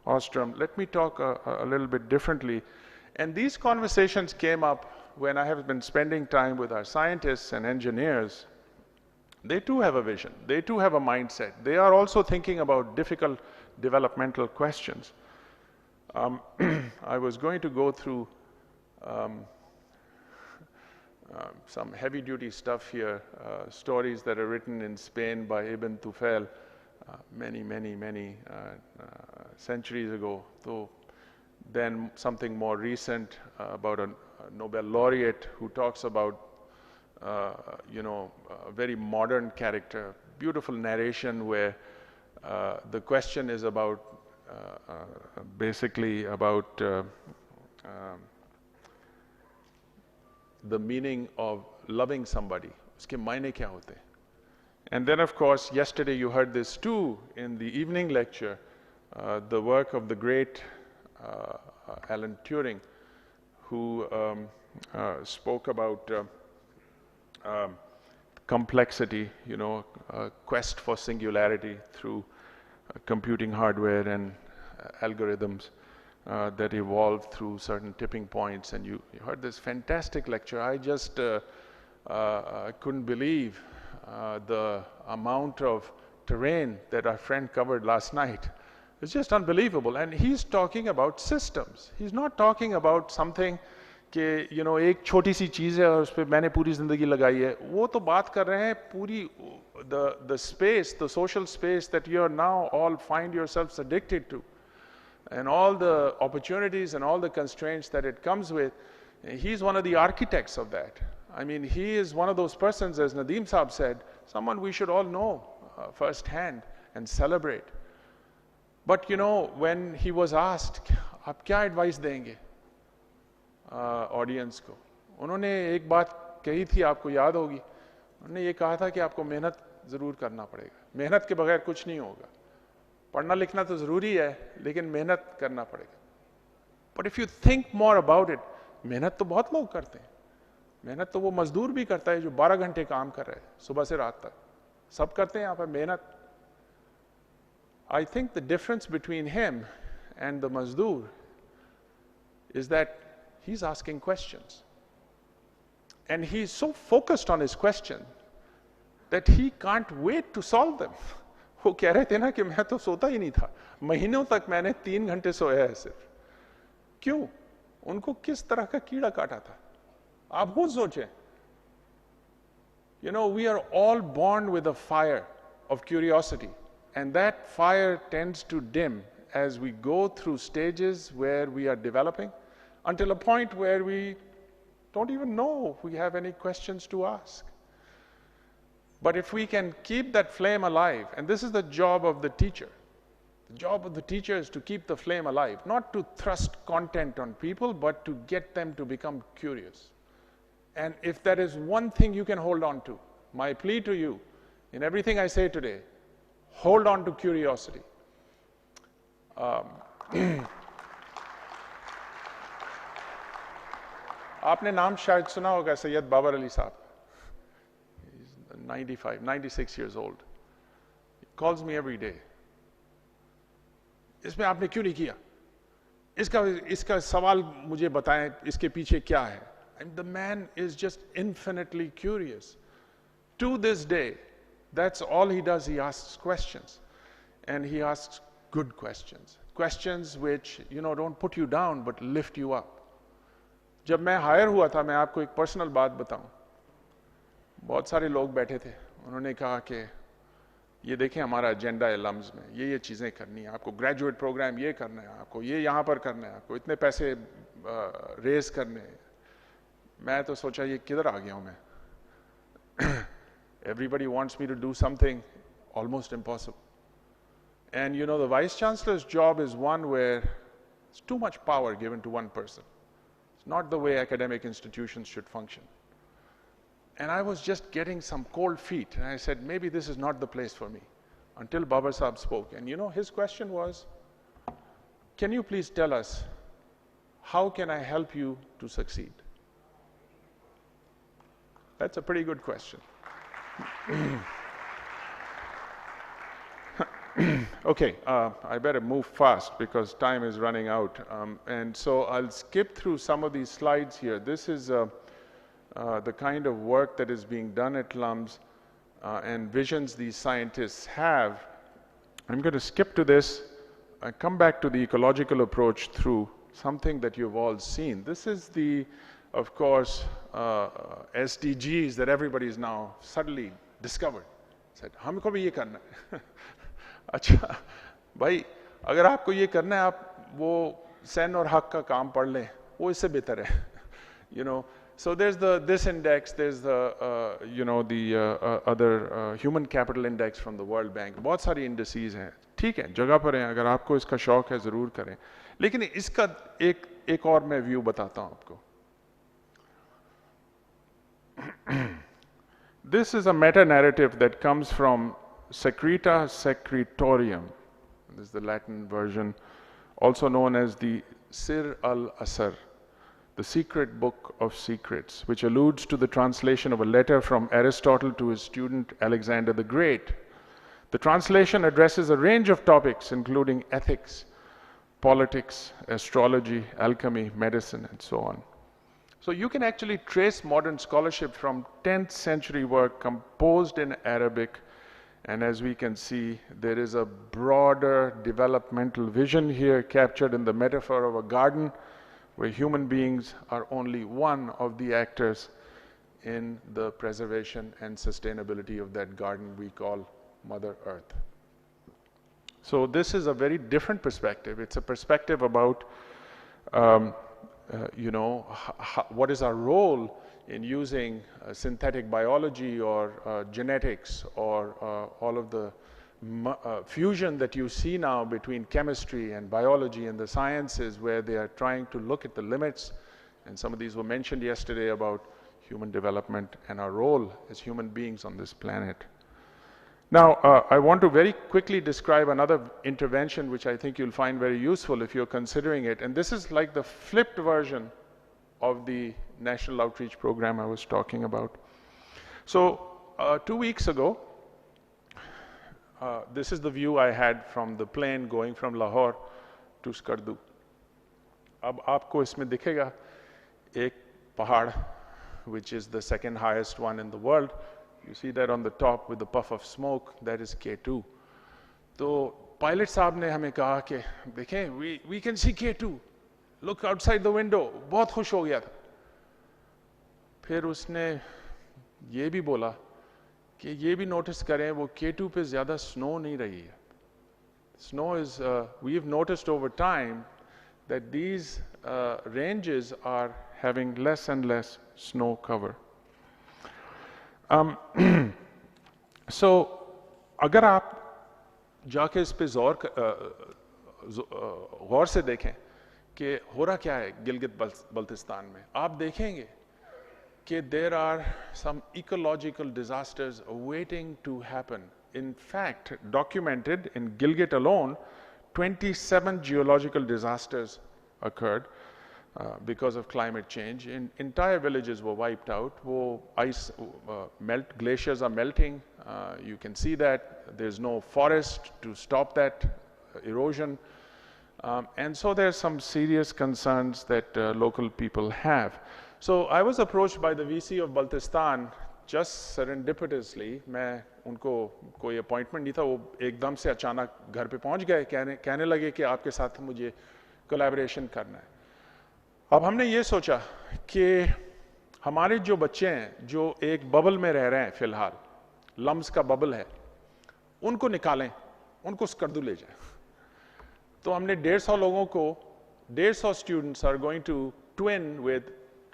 Ostrom. Let me talk a little bit differently. And these conversations came up when I have been spending time with our scientists and engineers. They too have a vision. They too have a mindset. They are also thinking about difficult developmental questions. I was going to go through some heavy-duty stuff here, stories that are written in Spain by Ibn Tufail many centuries ago. So then something more recent about a Nobel laureate who talks about, you know, a very modern character, beautiful narration where the question is about, basically about the meaning of loving somebody. Uske maine kya hote hain? And then, of course, yesterday you heard this too in the evening lecture, the work of the great Alan Turing, who spoke about complexity, you know, quest for singularity through computing hardware and algorithms that evolved through certain tipping points. And you heard this fantastic lecture. I just couldn't believe the amount of terrain that our friend covered last night is just unbelievable. And he's talking about systems. He's not talking about something कि एक छोटी सी चीज़ है और उस पर मैंने पूरी ज़िंदगी लगाई है. वो तो बात कर रहे हैं पूरी the space, the social space that you are now all find yourselves addicted to, and all the opportunities and all the constraints that it comes with. He's one of the architects of that. I mean, he is one of those persons, as Nadeem Saab said, someone we should all know firsthand and celebrate. But when he was asked, आप क्या advice देंगे audience को, उन्होंने एक बात कही थी, आपको याद होगी. उन्होंने ये कहा था कि आपको मेहनत ज़रूर करना पड़ेगा. मेहनत के बगैर कुछ नहीं होगा. पढ़ना लिखना तो ज़रूरी है, लेकिन मेहनत करना पड़ेगा. But if you think more about it, मेहनत तो बहुत लोग करते हैं. मेहनत तो वो मजदूर भी करता है जो 12 घंटे काम कर रहे हैं सुबह से रात तक. सब करते हैं यहाँ पर मेहनत. I think the difference between him and the mazdoor is that he's asking questions. And he's so focused on his question that he can't wait to solve them. वो कह रहे थे ना कि मैं तो सोता ही नहीं था. महीनों तक मैंने 3 घंटे सोया है सिर्फ. क्यों? उनको किस तरह का कीड़ा काटा था? आप खुद सोचें. We are all born with a fire of curiosity. And that fire tends to dim as we go through stages where we are developing, until a point where we don't even know if we have any questions to ask. But if we can keep that flame alive, and this is the job of the teacher. The job of the teacher is to keep the flame alive, not to thrust content on people, but to get them to become curious. And if there is one thing you can hold on to, my plea to you, in everything I say today, hold on to curiosity. आपने नाम शायद सुना होगा सैयद बाबर अली साहब. He's 95, 96 years old. He calls me every day. इसमें आपने क्यों नहीं किया? इसका सवाल मुझे बताएं, इसके पीछे क्या है? And the man is just infinitely curious. To this day, that's all he does. He asks questions. And he asks good questions. Questions which, don't put you down, but lift you up. जब मैं higher हुआ था, मैं आपको एक personal बात बताऊं. बहुत सारे लोग बैठे थे. उन्होंने कहा कि ये देखें हमारा एजेंडा है लम्स में, ये चीज़ें करनी है, आपको ग्रेजुएट प्रोग्राम ये करना है, आपको ये यहाँ पर करना है, आपको इतने पैसे रेज करने हैं. मैं तो सोचा ये किधर आ गया हूँ मैं. Everybody wants me to do something almost impossible. And the Vice Chancellor's job is one where it's too much power given to one person. It's not the way academic institutions should function. And I was just getting some cold feet. And I said, maybe this is not the place for me. Until Babar Saab spoke. And his question was, can you please tell us, how can I help you to succeed? That's a pretty good question. Okay, I better move fast because time is running out. And so I'll skip through some of these slides here. This is the kind of work that is being done at LUMS and visions these scientists have. I'm going to skip to this. I come back to the ecological approach through something that you've all seen. This is the, of course, SDGs that everybody is now suddenly discovered. Said, हमको भी ये करना है. अच्छा, भाई, अगर आपको ये करना है, आप वो सैन और हक का काम पढ़ लें, वो इससे बेहतर है. So there's this index, there's the the other human capital index from the World Bank. बहुत सारी indices हैं. ठीक है, जगह पर हैं. अगर आपको इसका शौक है, जरूर करें. लेकिन इसका एक और मैं व्यू बताता हूँ आपको. This is a meta-narrative that comes from Secreta Secretorium. This is the Latin version, also known as the Sir al-Asr, the secret book of secrets, which alludes to the translation of a letter from Aristotle to his student Alexander the Great. The translation addresses a range of topics, including ethics, politics, astrology, alchemy, medicine, and so on. So you can actually trace modern scholarship from 10th century work composed in Arabic And as we can see, there is a broader developmental vision here captured in the metaphor of a garden where human beings are only one of the actors in the preservation and sustainability of that garden we call Mother Earth. So this is a very different perspective. It's a perspective about, what is our role in using synthetic biology or genetics or all of the fusion that you see now between chemistry and biology and the sciences, where they are trying to look at the limits. And some of these were mentioned yesterday about human development and our role as human beings on this planet. Now, I want to very quickly describe another intervention which I think you'll find very useful if you're considering it. And this is like the flipped version of the National Outreach Program I was talking about. So 2 weeks ago, this is the view I had from the plane going from Lahore to Skardu. अब आपको इसमें दिखेगा एक पहाड़, which is the second highest one in the world. You see that on the top with the puff of smoke, that is K2. तो pilot साहब ने हमें कहा कि देखें, we can see K2. Look outside the window. बहुत खुश हो गया था. फिर उसने ये भी बोला कि ये भी notice करें वो K2 पे ज़्यादा snow नहीं रही है. Snow is, we've noticed over time that these ranges are having less and less snow cover. So अगर आप जाके इस पे गौर से देखें कि हो रहा क्या है गिलगित बल्तिस्तान में, आप देखेंगे कि there are some ecological disasters waiting to happen. In fact, documented in Gilgit alone, 27 geological disasters occurred because of climate change. Entire villages were wiped out. Ice glaciers are melting. You can see that. There's no forest to stop that erosion. And so there's some serious concerns that local people have. So I was approached by the VC of Baltistan just serendipitously. मैं उनको कोई appointment नहीं था, वो एकदम से अचानक घर पे पहुंच गए, कहने लगे कि आपके साथ मुझे collaboration करना है. अब हमने ये सोचा कि हमारे जो बच्चे हैं जो एक बबल में रह रहे हैं फिलहाल, लम्स का बबल है, उनको निकालें, उनको स्कर्दू ले जाएं. तो हमने 150 लोगों को, 150 students are going to twin with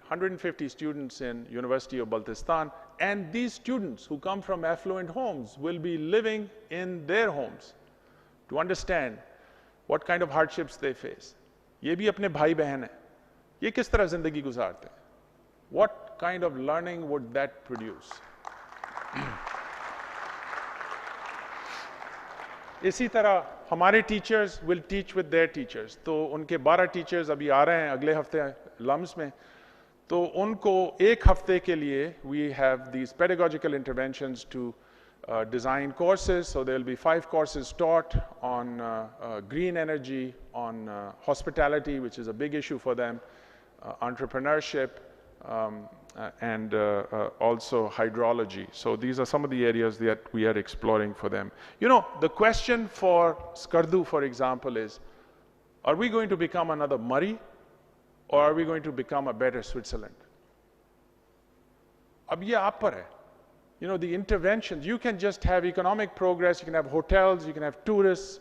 150 students in University of Baltistan, and these students who come from affluent homes will be living in their homes to understand what kind of hardships they face. ये भी अपने भाई बहन हैं, ये किस तरह जिंदगी गुजारते हैं? What kind of learning would that produce? इसी तरह हमारे teachers will teach with their teachers. तो उनके 12 teachers अभी आ रहे हैं अगले हफ्ते लम्स में. तो उनको एक हफ्ते के लिए we have these pedagogical interventions to design courses. So there will be 5 courses taught on green energy, on hospitality, which is a big issue for them, entrepreneurship, and also hydrology. So these are some of the areas that we are exploring for them. You know, the question for Skardu, for example, is, are we going to become another Murray, or are we going to become a better Switzerland? अब ये आप पर है. You know, the interventions, you can just have economic progress, you can have hotels, you can have tourists,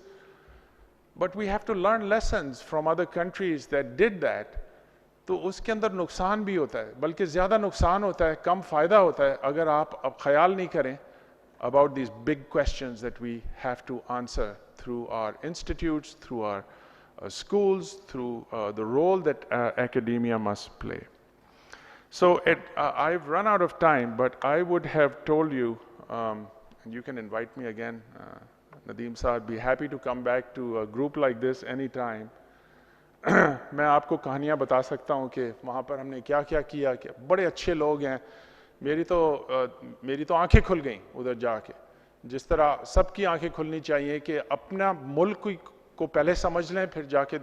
but we have to learn lessons from other countries that did that. तो उसके अंदर नुकसान भी होता है, बल्कि ज़्यादा नुकसान होता है, कम फ़ायदा होता है अगर आप अब ख्याल नहीं करें about these big questions that we have to answer through our institutes, through our schools, through the role that academia must play. So I've run out of time, but I would have told you, and you can invite me again, Nadeem sir, I'd be happy to come back to a group like this anytime. मैं आपको कहानियाँ बता सकता हूँ कि वहाँ पर हमने क्या क्या किया, कि बड़े अच्छे लोग हैं. मेरी तो आंखें खुल गईं उधर जाके. जिस तरह सबकी आंखें खुलनी चाहिए कि अपना मुल्क को पहले समझ लें, फिर जाके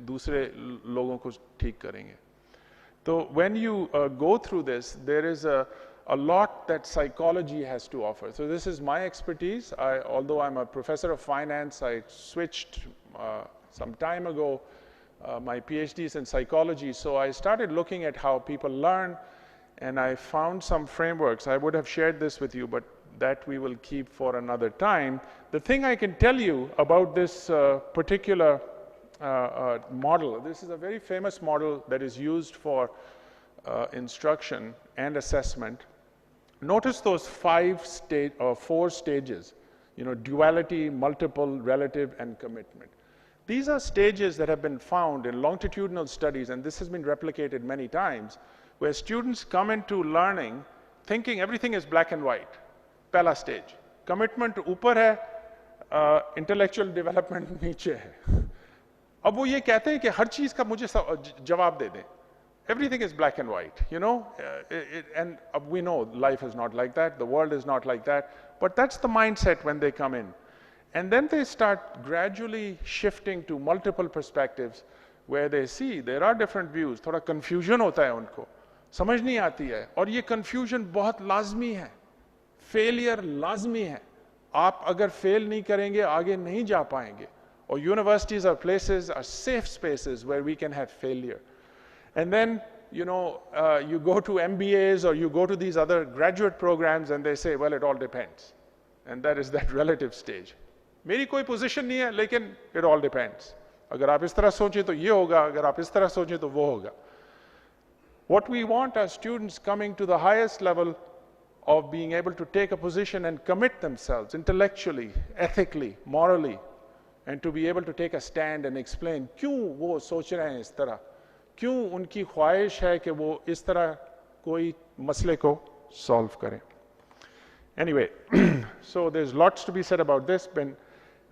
दूसरे लोगों को ठीक करेंगे. So when you go through this, there is a a lot that psychology has to offer. So this is my expertise. Although I'm a professor of finance, I switched some time ago. My PhD is in psychology, so I started looking at how people learn, and I found some frameworks. I would have shared this with you, but that we will keep for another time. The thing I can tell you about this particular model, this is a very famous model that is used for instruction and assessment. Notice those 4 stages, duality, multiple, relative, and commitment. These are stages that have been found in longitudinal studies, and this has been replicated many times, where students come into learning thinking everything is black and white. Pehla stage. Commitment ऊपर है, intellectual development नीचे है. अब वो ये कहते हैं कि हर चीज़ का मुझे जवाब दे दें. Everything is black and white, and we know life is not like that, the world is not like that, but that's the mindset when they come in. And then they start gradually shifting to multiple perspectives where they see there are different views. थोड़ा confusion होता है उनको, समझ नहीं आती है, और ये confusion बहुत लाजमी है. Failure लाजमी है. आप अगर fail नहीं करेंगे आगे नहीं जा पाएंगे. Or universities or places are safe spaces where we can have failure. And then, you go to MBAs or you go to these other graduate programs and they say, well, it all depends. And that is that relative stage. मेरी कोई position नहीं है, लेकिन it all depends. अगर आप इस तरह सोचें तो ये होगा, अगर आप इस तरह सोचें तो वो होगा. What we want are students coming to the highest level of being able to take a position and commit themselves intellectually, ethically, morally, and to be able to take a stand and explain क्यों वो सोच रहे हैं इस तरह, क्यों उनकी ख्वाहिश है कि वो इस तरह कोई मसले को solve करें. Anyway, so there's lots to be said about this,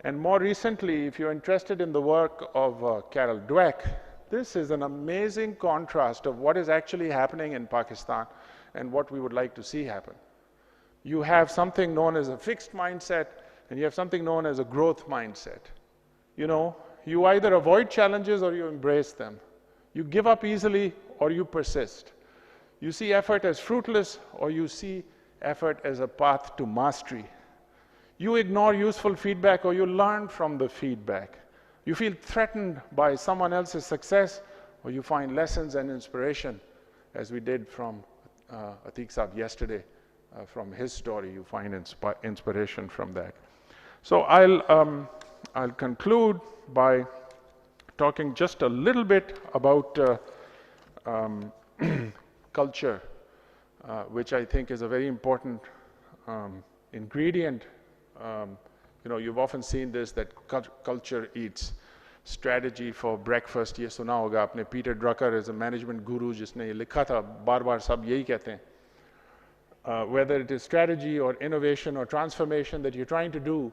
and more recently, if you're interested in the work of Carol Dweck, this is an amazing contrast of what is actually happening in Pakistan and what we would like to see happen. You have something known as a fixed mindset, and you have something known as a growth mindset. You either avoid challenges or you embrace them. You give up easily or you persist. You see effort as fruitless or you see effort as a path to mastery. You ignore useful feedback or you learn from the feedback. You feel threatened by someone else's success or you find lessons and inspiration, as we did from Atiq Saab yesterday. From his story, you find inspiration from that. So I'll conclude by talking just a little bit about culture, which I think is a very important ingredient. You've often seen this, that culture eats strategy for breakfast. ये सुना होगा आपने. Peter Drucker is a management guru जिसने ये लिखा था. बार-बार सब यही कहते हैं. Whether it is strategy or innovation or transformation that you're trying to do,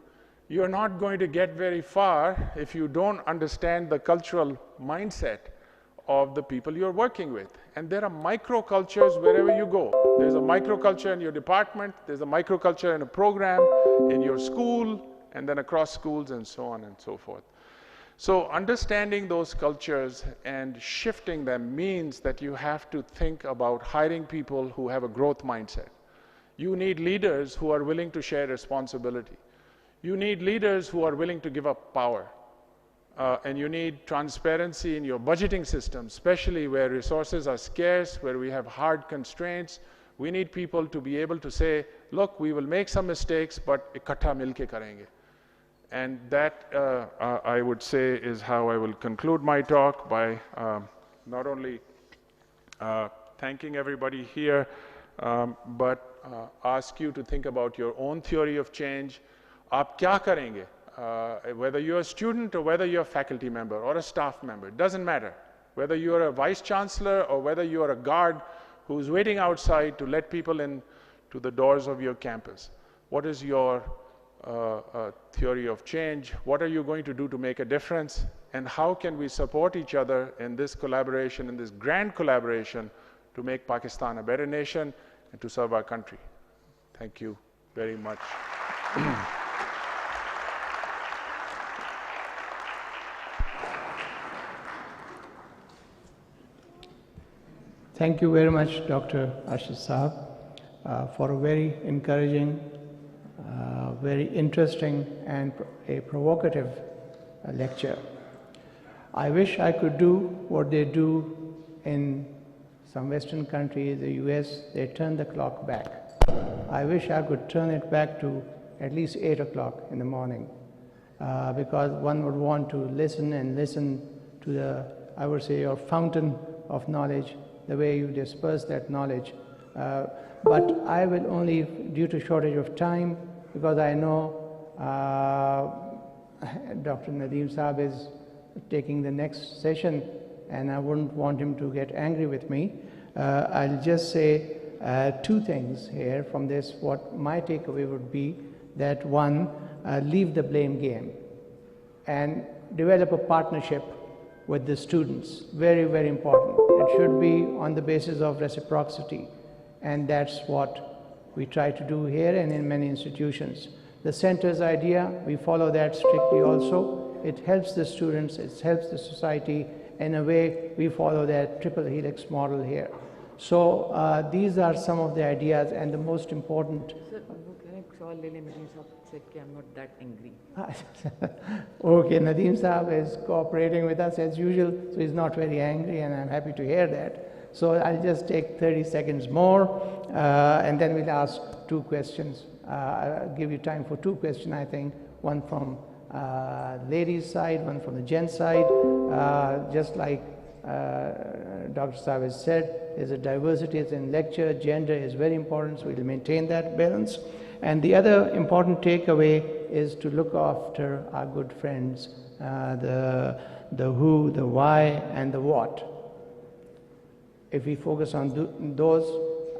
you're not going to get very far if you don't understand the cultural mindset of the people you're working with. And there are microcultures wherever you go. There's a microculture in your department, there's a microculture in a program, in your school, and then across schools, and so on and so forth. So understanding those cultures and shifting them means that you have to think about hiring people who have a growth mindset. You need leaders who are willing to share responsibility. You need leaders who are willing to give up power. And you need transparency in your budgeting system, especially where resources are scarce, where we have hard constraints. We need people to be able to say, look, we will make some mistakes, but ikatha milke karenge. And that, I would say, is how I will conclude my talk, by not only thanking everybody here, but ask you to think about your own theory of change. Aap kya karenge? Whether you're a student or whether you're a faculty member or a staff member, it doesn't matter. Whether you're a vice chancellor or whether you're a guard who's waiting outside to let people in to the doors of your campus. What is your theory of change? What are you going to do to make a difference? And how can we support each other in this collaboration, in this grand collaboration, to make Pakistan a better nation and to serve our country? Thank you very much. Thank you very much, Dr. Ashish Saab. for a very encouraging, very interesting and a provocative lecture. I wish I could do what they do in some Western countries, the US, they turn the clock back. I wish I could turn it back to at least 8 o'clock in the morning, because one would want to listen and listen to the, I would say, your fountain of knowledge, the way you disperse that knowledge. But I will only, due to shortage of time, because I know Dr. Nadeem Saab is taking the next session, and I wouldn't want him to get angry with me. I'll just say two things here from this. What my takeaway would be that one, leave the blame game and develop a partnership with the students. Very, very important. It should be on the basis of reciprocity, and that's what we try to do here and in many institutions. The center's idea, we follow that strictly also. It helps the students, it helps the society. In a way, we follow that triple helix model here. So these are some of the ideas, and the most important. Sir, Nadeem Saab said I'm not that angry. Okay, Nadeem Saab is cooperating with us as usual, so he's not very angry, and I'm happy to hear that. So I'll just take 30 seconds more, and then we'll ask two questions. I'll give you time for two questions, I think. One from ladies' side, one from the gents' side. Just like Dr. Saab has said, there's a diversity in lecture, gender is very important, so we'll maintain that balance. And the other important takeaway is to look after our good friends, the who, the why, and the what. If we focus on those,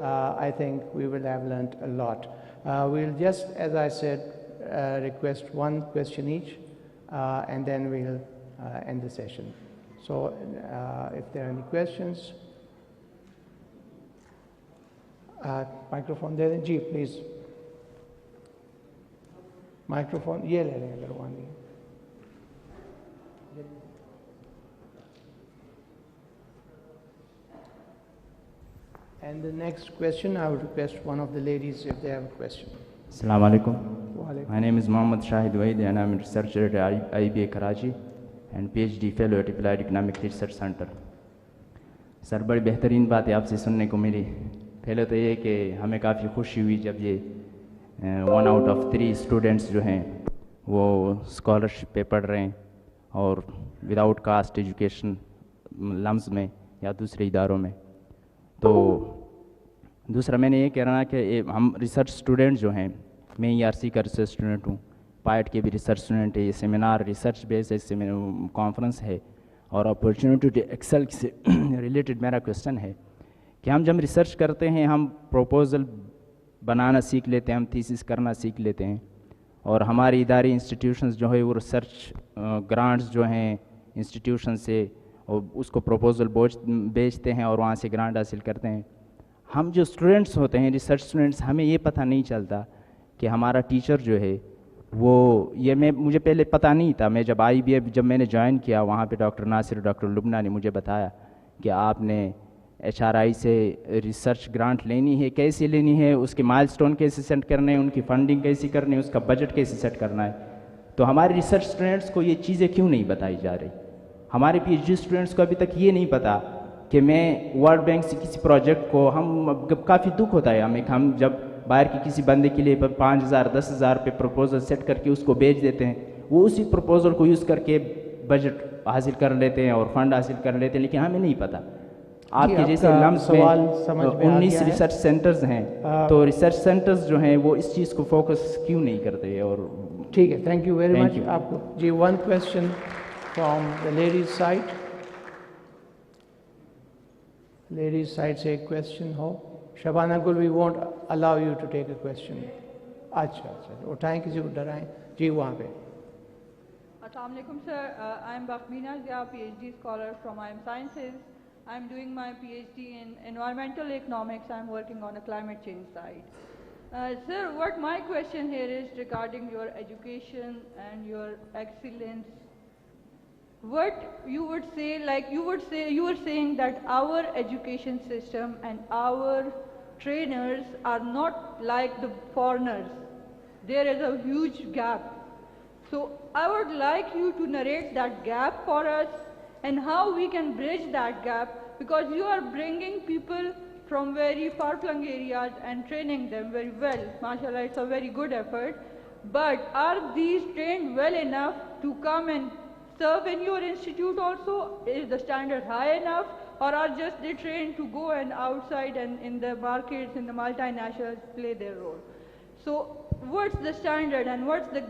I think we will have learned a lot. We'll just, as I said, request one question each, and then we'll end the session. So if there are any questions, microphone there, Ji, please. Microphone, ye le lein agar wani. And the next question, I would request one of the ladies if they have a question. Assalamu alaikum. My name is Mohammad Shahid Waid, and I'm a researcher at IBA Karachi and PhD fellow at Applied Economic Research Center. Sir बड़ी बेहतरीन बात है आपसे सुनने को मिली। पहले तो ये कि हमें काफ़ी खुशी हुई जब ये 1 out of 3 स्टूडेंट्स जो हैं वो स्कॉलरशिप पे पढ़ रहे हैं और विदाउट कास्ट एजुकेशन लम्स में या दूसरे इदारों में। तो दूसरा मैंने ये कहना कि हम रिसर्च स्टूडेंट जो हैं, मैं ERC का रिसर्च स्टूडेंट हूँ, पायट के भी रिसर्च स्टूडेंट है। ये सेमिनार रिसर्च बेस्ड कॉन्फ्रेंस है और अपॉर्चुनिटी टू एक्सेल से रिलेटेड मेरा क्वेश्चन है कि हम जब रिसर्च करते हैं हम प्रपोजल बनाना सीख लेते हैं, हम थीसिस करना सीख लेते हैं और हमारी इदारी इंस्टीट्यूशंस जो है वो रिसर्च ग्रांट्स जो हैं इंस्टीट्यूशन से और उसको प्रपोजल बेचते हैं और वहाँ से ग्रांट हासिल करते हैं। हम जो स्टूडेंट्स होते हैं, रिसर्च स्टूडेंट्स, हमें ये पता नहीं चलता कि हमारा टीचर जो है वो ये मुझे पहले पता नहीं था। मैं जब IBA जब मैंने ज्वाइन किया वहाँ पे डॉक्टर नासिर, डॉक्टर लुबना ने मुझे बताया कि आपने HRI से रिसर्च ग्रांट लेनी है, कैसे लेनी है, उसके माइलस्टोन कैसे सेट करने हैं, उनकी फंडिंग कैसे करनी है, उसका बजट कैसे सेट करना है। तो हमारे रिसर्च स्टूडेंट्स को ये चीज़ें क्यों नहीं बताई जा रही? हमारे PhD स्टूडेंट्स को अभी तक ये नहीं पता कि मैं वर्ल्ड बैंक से किसी प्रोजेक्ट को हम काफ़ी दुख होता है हमें, हम जब बाहर के किसी बंदे के लिए 5,000 10,000 पे प्रपोजल सेट करके उसको बेच देते हैं, वो उसी प्रपोजल को यूज़ करके बजट हासिल कर लेते हैं और फंड हासिल कर लेते हैं, लेकिन हमें नहीं पता। आपके जैसे लम्स में 19 रिसर्च सेंटर्स हैं, तो रिसर्च सेंटर्स जो हैं वो इस चीज़ को फोकस क्यों नहीं करते? और ठीक है, थैंक यू वेरी मच। आपको जी one question from the ladies side, ladies side से एक क्वेश्चन हो। Shabana Gul, we won't allow you to take a question. अच्छा अच्छा, उठाएं, किसी को डराएं। जी वहाँ पे। Assalamu alaikum, sir. I am Bakmina Zia, PhD scholar from IM Sciences. I am doing my PhD in environmental economics. I am working on a climate change side. Sir, what my question here is regarding your education and your excellence. What you would say, like you were saying that our education system and our trainers are not like the foreigners. There is a huge gap. So I would like you to narrate that gap for us and how we can bridge that gap, because you are bringing people from very far-flung areas and training them very well. MashaAllah, it's a very good effort. But are these trained well enough to come and serve in your institute also? Is the standard high enough? Or are just they trained to go and outside and in the markets, in the multinationals, play their role? So what's the standard and what's the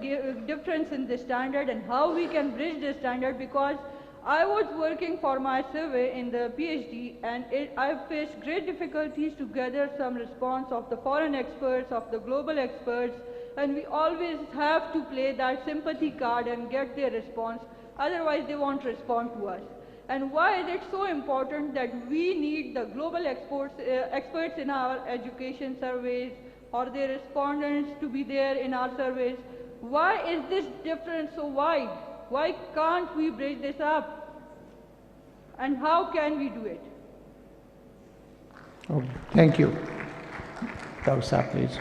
difference in the standard and how we can bridge the standard? Because I was working for my survey in the PhD and I faced great difficulties to gather some response of the foreign experts, of the global experts, and we always have to play that sympathy card and get their response, otherwise they won't respond to us. And why is it so important that we need the global experts in our education surveys or their respondents to be there in our surveys? Why is this difference so wide? Why can't we bridge this up? And how can we do it? Oh, thank you. Dr. Saab, please.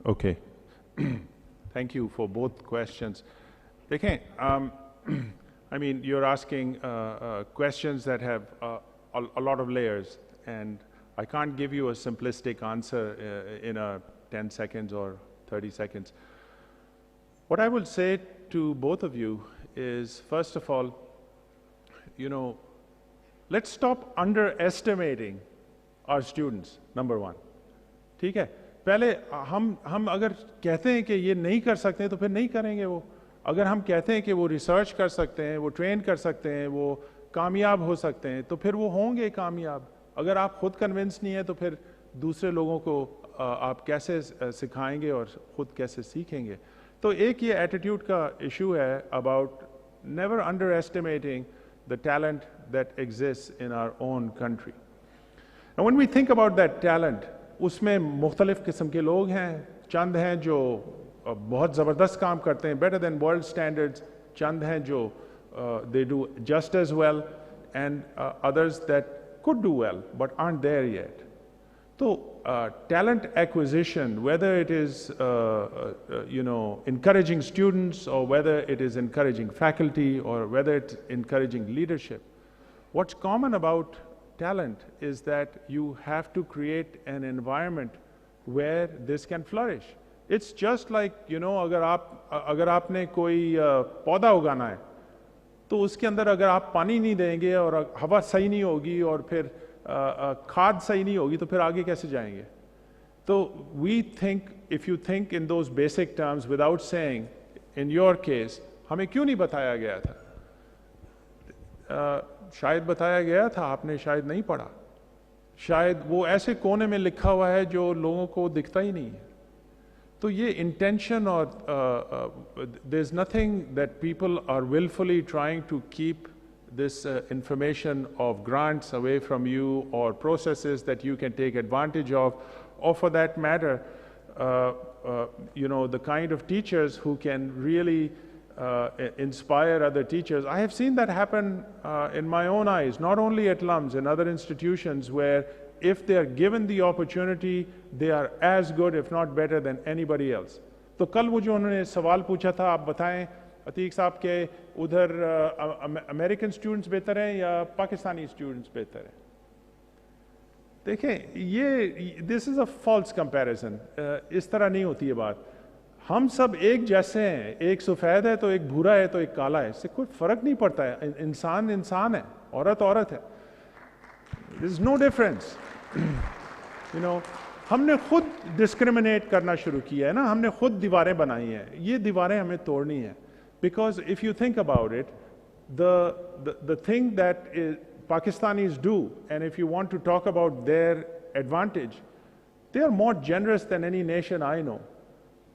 Okay. Thank you for both questions. Okay. I mean, you're asking questions that have a lot of layers, and I can't give you a simplistic answer in 10 seconds or 30 seconds. What I will say to both of you is, first of all, you know, let's stop underestimating our students, number one. ठीक है? पहले हम अगर कहते हैं कि ये नहीं कर सकते तो फिर नहीं करेंगे वो. अगर हम कहते हैं कि वो रिसर्च कर सकते हैं, वो ट्रेन कर सकते हैं, वो कामयाब हो सकते हैं, तो फिर वो होंगे कामयाब. अगर आप खुद कन्विंस नहीं है तो फिर दूसरे लोगों को आप कैसे सिखाएंगे और खुद कैसे सीखेंगे. तो एक ये एटीट्यूड का इशू है about never underestimating the talent that exist in our own country. Now when we think about that talent, उसमें मुख्तलिफ किस्म के लोग हैं. चंद हैं जो बहुत ज़बरदस्त काम करते हैं, better than world standards. चंद हैं जो they do just as well, and others that could do well but aren't there yet. So talent acquisition, whether it is you know, encouraging students, or whether it is encouraging faculty, or whether it's encouraging leadership, what's common about talent is that you have to create an environment where this can flourish. It's just like, you know, अगर आपने कोई पौधा उगाना है, तो उसके अंदर अगर आप पानी नहीं देंगे और हवा सही नहीं होगी और फिर खाद सही नहीं होगी, तो फिर आगे कैसे जाएंगे? तो we think, if you think in those basic terms without saying, in your case, हमें क्यों नहीं बताया गया था? शायद बताया गया था, आपने शायद नहीं पढ़ा. शायद वो ऐसे कोने में लिखा हुआ है जो लोगों को दिखता ही नहीं है. तो ये intention और there's nothing that people are willfully trying to keep this information of grants away from you, or processes that you can take advantage of, or for that matter, you know, the kind of teachers who can really inspire other teachers. I have seen that happen in my own eyes, not only at LUMS, in other institutions, where if they are given the opportunity, they are as good, if not better, than anybody else. तो कल वो जो उन्होंने सवाल पूछा था, आप बताएं अतीक साहब के उधर अमेरिकन स्टूडेंट्स बेहतर हैं या पाकिस्तानी स्टूडेंट्स बेहतर हैं? देखें, ये this is a false comparison. इस तरह नहीं होती है बात. हम सब एक जैसे हैं, एक सफ़ेद है तो एक भूरा है तो एक काला है, इससे कोई फ़र्क नहीं पड़ता है. इंसान इंसान है, औरत औरत है. There is no difference. You know, हमने खुद डिस्क्रिमिनेट करना शुरू किया है ना, हमने खुद दीवारें बनाई हैं. ये दीवारें हमें तोड़नी हैं. Because if you think about it, the thing that Pakistanis do, and if you want to talk about their advantage, they are more generous than any nation I know.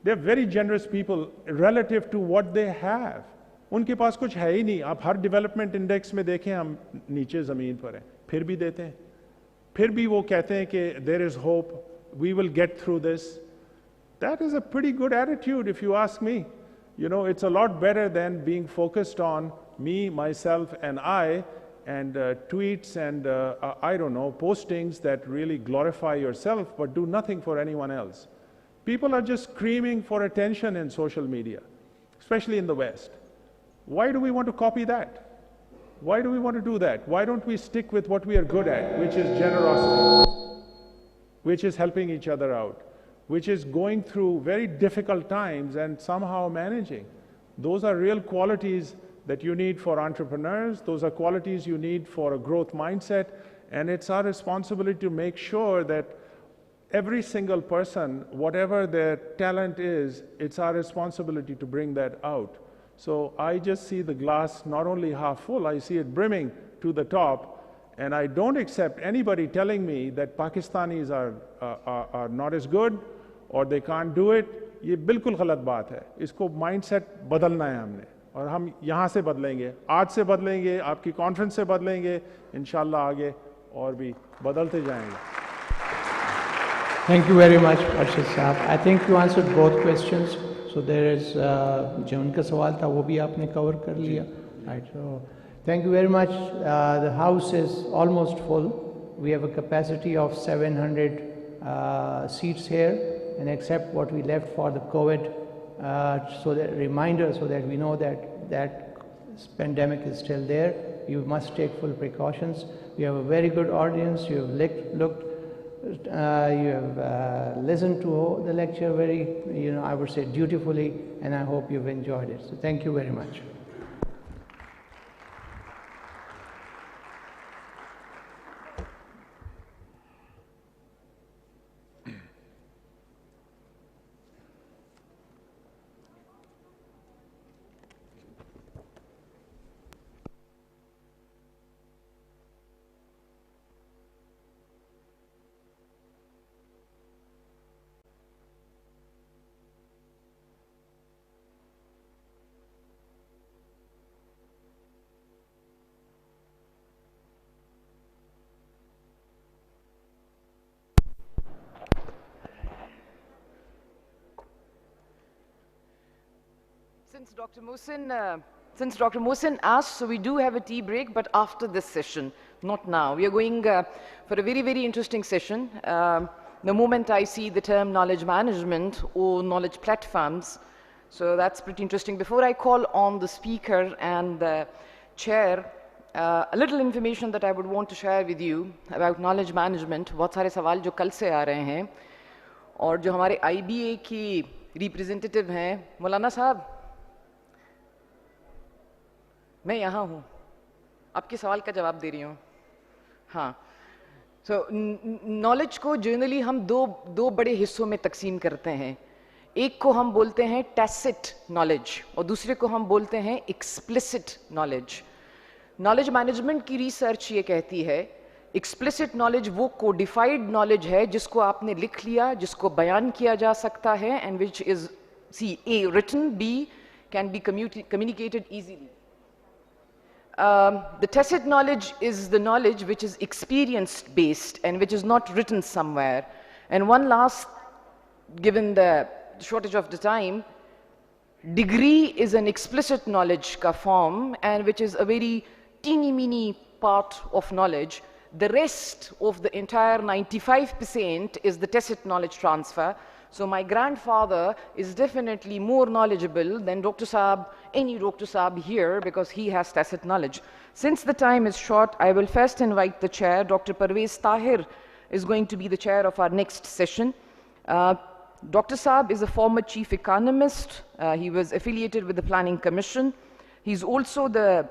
They are very generous people relative to what they have. उनके पास कुछ है ही नहीं. आप हर development index में देखें, हम नीचे ज़मीन पर हैं, फिर भी देते हैं. फिर भी वो कहते हैं कि there is hope, we will get through this. That is a pretty good attitude if you ask me. You know, it's a lot better than being focused on me, myself, and I, and tweets and, I don't know, postings that really glorify yourself but do nothing for anyone else. People are just screaming for attention in social media, especially in the West. Why do we want to copy that? Why do we want to do that? Why don't we stick with what we are good at, which is generosity, which is helping each other out, which is going through very difficult times and somehow managing? Those are real qualities that you need for entrepreneurs. Those are qualities you need for a growth mindset. And it's our responsibility to make sure that every single person, whatever their talent is, it's our responsibility to bring that out. So I just see the glass not only half full, I see it brimming to the top. And I don't accept anybody telling me that Pakistanis are not as good or they can't do it. ये बिल्कुल गलत बात है. इसको mindset बदलना है हमने. और हम यहाँ से बदलेंगे, आज से बदलेंगे, आपकी कॉन्फ्रेंस से बदलेंगे, इंशाल्लाह आगे और भी बदलते जाएंगे. Thank you very much, Arshad Saab. I think you answered both questions. So there is, जो उनका सवाल था वो भी आपने cover कर लिया. Right. So thank you very much. The house is almost full. We have a capacity of 700 seats here, and except what we left for the COVID. So that reminder, so that we know that this pandemic is still there. You must take full precautions. You have a very good audience. You have you have listened to the lecture very, I would say dutifully, and I hope you've enjoyed it. So thank you very much. Since Dr. Mohsin asked, so we do have a tea break, but after this session, not now. We are going for a very, very interesting session. The moment I see the term knowledge management or knowledge platforms, so that's pretty interesting. Before I call on the speaker and the chair, a little information that I would want to share with you about knowledge management. बहुत सारे सवाल जो कल से आ रहे हैं और जो हमारे IBA की representative हैं, मौलाना साहब, मैं यहाँ हूँ, आपके सवाल का जवाब दे रही हूँ. हाँ, so knowledge को generally हम दो बड़े हिस्सों में तकसीम करते हैं. एक को हम बोलते हैं tacit knowledge और दूसरे को हम बोलते हैं explicit knowledge. Knowledge management की research ये कहती है explicit knowledge वो codified knowledge है जिसको आपने लिख लिया, जिसको बयान किया जा सकता है, and which is A, written, B, can be communicated easily. The tacit knowledge is the knowledge which is experience based and which is not written somewhere. And one last, given the shortage of the time, degree is an explicit knowledge ka form, and which is a very teeny mini part of knowledge. The rest of the entire 95% is the tacit knowledge transfer. So my grandfather is definitely more knowledgeable than Dr. Saab, any Dr. Saab here, because he has tacit knowledge. Since the time is short, I will first invite the chair. Dr. Parvez Tahir is going to be the chair of our next session. Dr. Saab is a former chief economist. He was affiliated with the Planning Commission. He's also the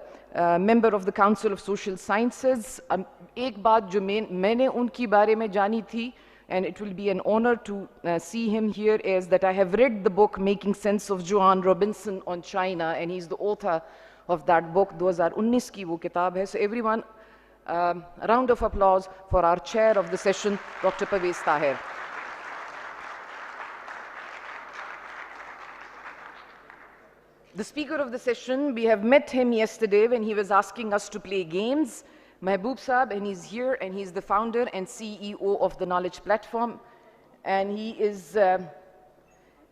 member of the Council of Social Sciences. एक बात जो मैंने उनकी बारे में जानी थी, and it will be an honor to see him here, is that I have read the book Making Sense of Joan Robinson on China, and he's the author of that book. 2019 की वो किताब है. So everyone, a round of applause for our chair of the session, Dr. Parvez Tahir. The speaker of the session, we have met him yesterday when he was asking us to play games. Mehboob Saab, and he's here, and he's the founder and CEO of the Knowledge Platform. And he is,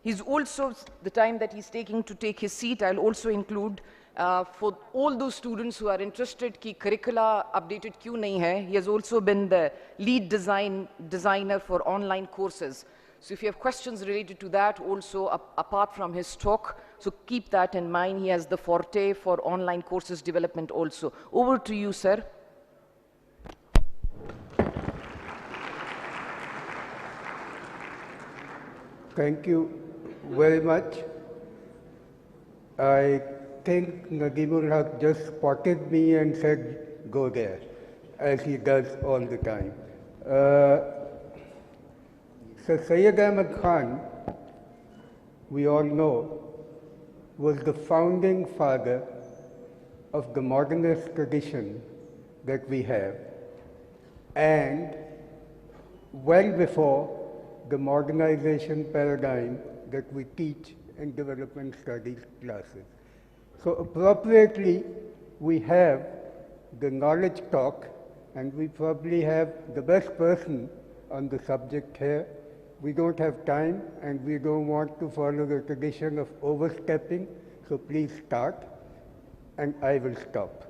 he's also, the time that he's taking to take his seat, I'll also include For all those students who are interested कि curricula updated क्यों नहीं है, he has also been the lead designer for online courses. So if you have questions related to that also, apart from his talk, so keep that in mind. He has the forte for online courses development also. Over to you, sir. Thank you very much. I think Nadeemul Haq just spotted me and said, go there, as he does all the time. So Syed Ahmed Khan, we all know, was the founding father of the modernist tradition that we have, and well before the modernization paradigm that we teach in development studies classes. So appropriately, we have the knowledge talk, and we probably have the best person on the subject here. We don't have time, and we don't want to follow the tradition of overstepping, so please start, and I will stop.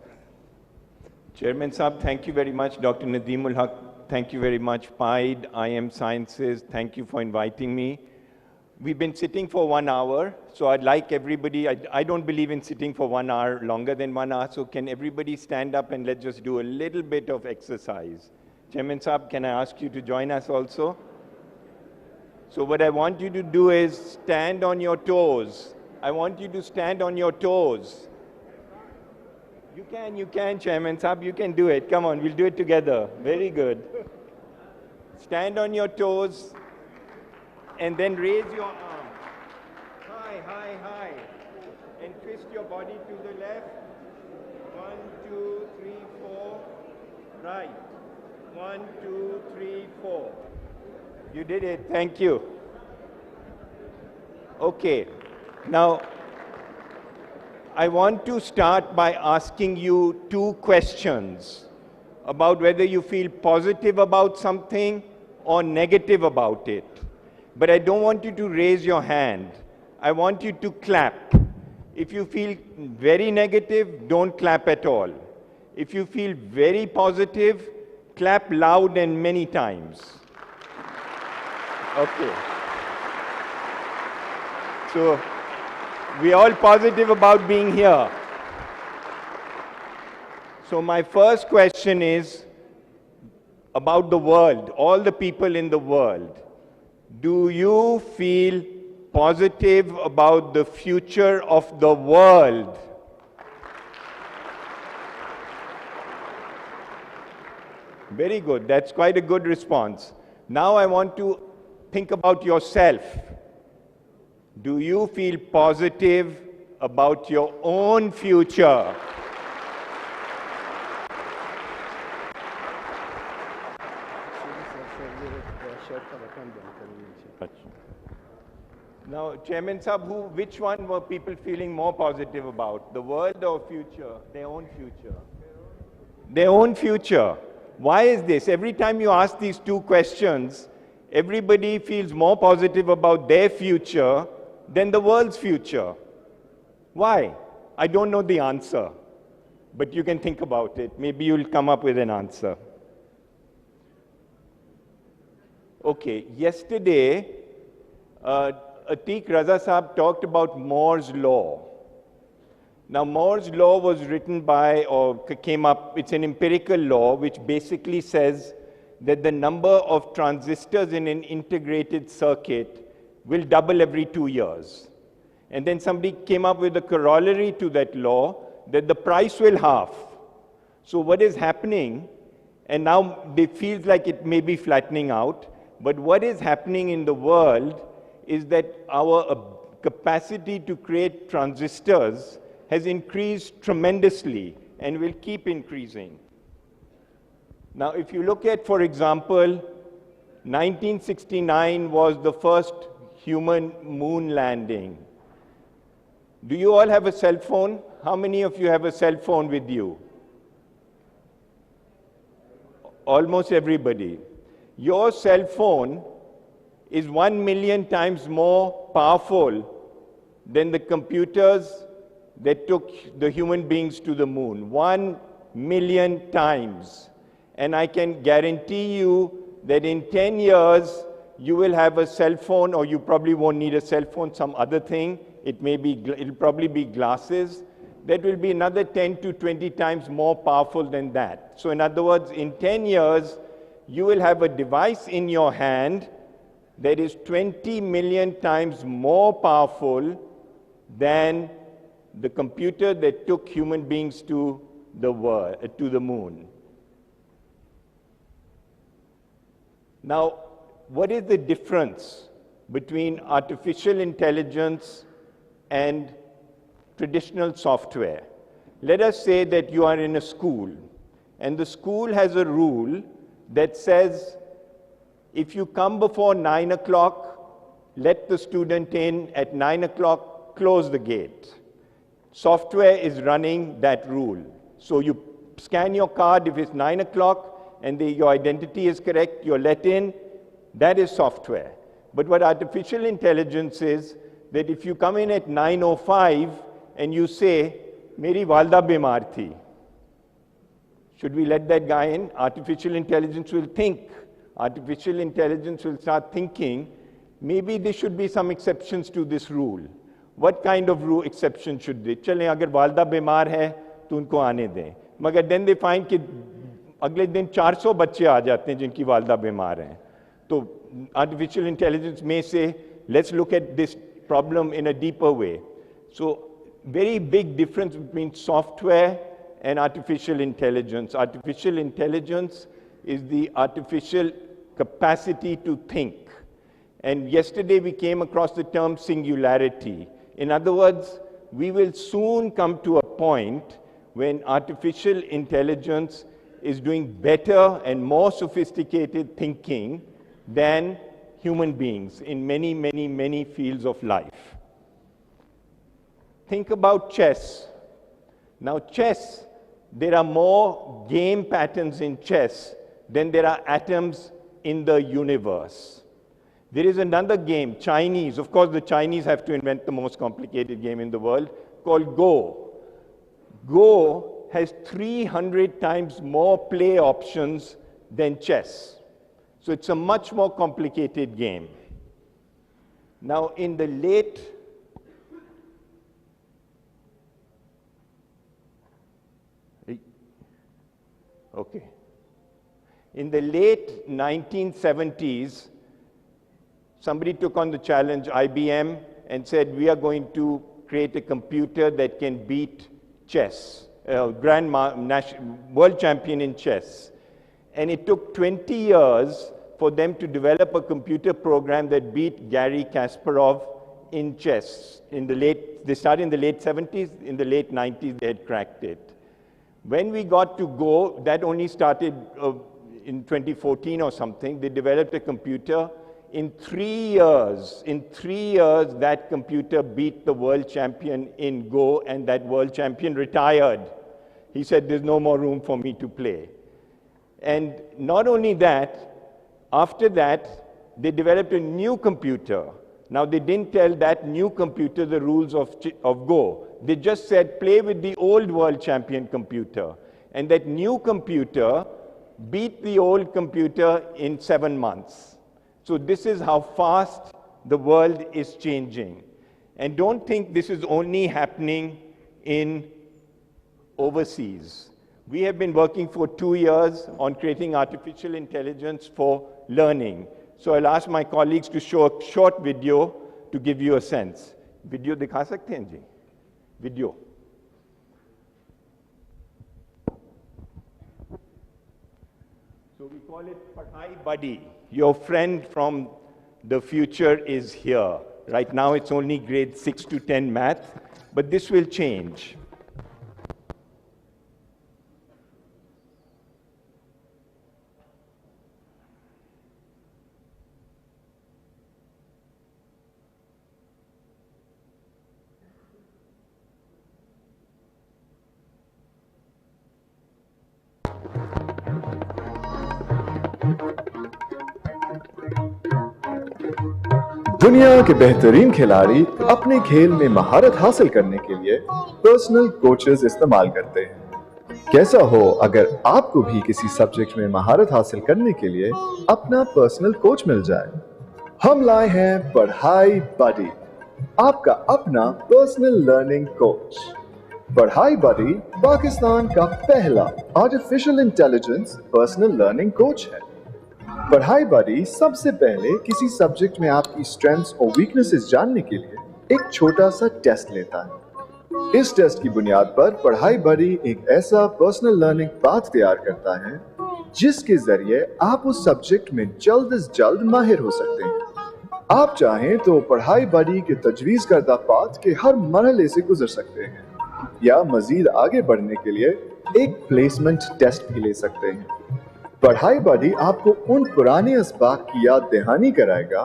Chairman Saab, thank you very much. Dr. Nadeemul Haq, thank you very much. Pied, IM Sciences, thank you for inviting me. We've been sitting for 1 hour, so I'd like everybody, I don't believe in sitting for 1 hour, longer than 1 hour, so can everybody stand up and let's just do a little bit of exercise. Chairman Saab, can I ask you to join us also? So what I want you to do is stand on your toes. I want you to stand on your toes. You can, Chairman Saab, you can do it. Come on, we'll do it together. Very good. Stand on your toes and then raise your arm. High, high, high. And twist your body to the left. 1, 2, 3, 4. Right. 1, 2, 3, 4. You did it. Thank you. Okay. Now, I want to start by asking you 2 questions about whether you feel positive about something or negative about it. But I don't want you to raise your hand. I want you to clap. If you feel very negative, don't clap at all. If you feel very positive, clap loud and many times. Okay. So, we're all positive about being here. So my first question is about the world, all the people in the world. Do you feel positive about the future of the world? Very good. That's quite a good response. Now I want to think about yourself. Do you feel positive about your own future? Now, Chairman Saab, which one were people feeling more positive about? The world or future? Their own future. Their own future. Why is this? Every time you ask these 2 questions, everybody feels more positive about their future than the world's future. Why? I don't know the answer, but you can think about it. Maybe you'll come up with an answer. Okay, yesterday, Atiq Raza Saab talked about Moore's Law. Now, Moore's Law was written by, or came up, it's an empirical law which basically says that the number of transistors in an integrated circuit will double every 2 years. And then somebody came up with a corollary to that law that the price will halve. So what is happening, and now it feels like it may be flattening out, but what is happening in the world is that our capacity to create transistors has increased tremendously and will keep increasing. Now, if you look at, for example, 1969 was the first human moon landing. Do you all have a cell phone? How many of you have a cell phone with you? Almost everybody. Your cell phone is 1 million times more powerful than the computers that took the human beings to the moon. 1,000,000 times. And I can guarantee you that in 10 years, you will have a cell phone, or you probably won't need a cell phone, some other thing. It'll probably be glasses. That will be another 10 to 20 times more powerful than that. So in other words, in 10 years, you will have a device in your hand that is 20 million times more powerful than the computer that took human beings to the moon. Now, what is the difference between artificial intelligence and traditional software? Let us say that you are in a school, and the school has a rule that says, if you come before 9 o'clock, let the student in at 9 o'clock, close the gate. Software is running that rule. So you scan your card if it's 9 o'clock and your identity is correct, you're let in. That is software. But what artificial intelligence is, that if you come in at 9:05 and you say, Meri walda bimar thi, should we let that guy in? Artificial intelligence will think. Artificial intelligence will start thinking, maybe there should be some exceptions to this rule. What kind of rule exception should they? Chale, agar walda bimar hai, to unko aane dein. Magar then they find कि अगले दिन 400 बच्चे आ जाते हैं जिनकी वालदा बीमार हैं. तो artificial intelligence may say, let's look at this problem in a deeper way. So very big difference between software and artificial intelligence. Artificial intelligence is the artificial capacity to think. And yesterday we came across the term singularity. In other words, we will soon come to a point when artificial intelligence is doing better and more sophisticated thinking than human beings in many, many, many fields of life. Think about chess. Now, chess, there are more game patterns in chess than there are atoms in the universe. There is another game, Chinese. Of course, the Chinese have to invent the most complicated game in the world, called Go. Go has 300 times more play options than chess. So it's a much more complicated game. Now, in the late In the late 1970s, somebody took on the challenge, IBM, and said, we are going to create a computer that can beat chess, world champion in chess. And it took 20 years for them to develop a computer program that beat Garry Kasparov in chess. They started in the late 70s, in the late 90s they had cracked it. When we got to Go, that only started in 2014 or something. They developed a computer. In 3 years, that computer beat the world champion in Go, and that world champion retired. He said, there's no more room for me to play. And not only that, after that, they developed a new computer. Now, they didn't tell that new computer the rules of Go. They just said, play with the old world champion computer. And that new computer beat the old computer in 7 months. So this is how fast the world is changing. And don't think this is only happening in overseas. We have been working for 2 years on creating artificial intelligence for learning. So I'll ask my colleagues to show a short video to give you a sense. Video दिखा सकते हैं जी? Video. So we call it Padhai Buddy. Your friend from the future is here. Right now it's only grade 6 to 10 math, but this will change. दुनिया के बेहतरीन खिलाड़ी अपने खेल में महारत हासिल करने के लिए पर्सनल कोचेस इस्तेमाल करते हैं। कैसा हो अगर आपको भी किसी सब्जेक्ट में महारत हासिल करने के लिए अपना पर्सनल कोच मिल जाए। हम लाए हैं पढ़ाई बडी, आपका अपना पर्सनल लर्निंग कोच। पढ़ाई बडी पाकिस्तान का पहला artificial intelligence personal learning coach है। पढ़ाई बडी सबसे पहले किसी सब्जेक्ट में आपकी स्ट्रेंथ्स और वीकनेसेस जानने के लिए एक छोटा सा टेस्ट लेता है। इस टेस्ट की बुनियाद पर पढ़ाई बडी एक ऐसा पर्सनल लर्निंग पाथ तैयार करता है जिसके जरिए आप उस सब्जेक्ट में जल्द से जल्द माहिर हो सकते हैं। आप चाहें तो पढ़ाई बडी के तजवीज करदा पाथ के हर मरहले से गुजर सकते हैं या मजीद आगे बढ़ने के लिए एक प्लेसमेंट टेस्ट भी ले सकते हैं। पढ़ाई बडी आपको उन पुराने असबाक की याद दहानी कराएगा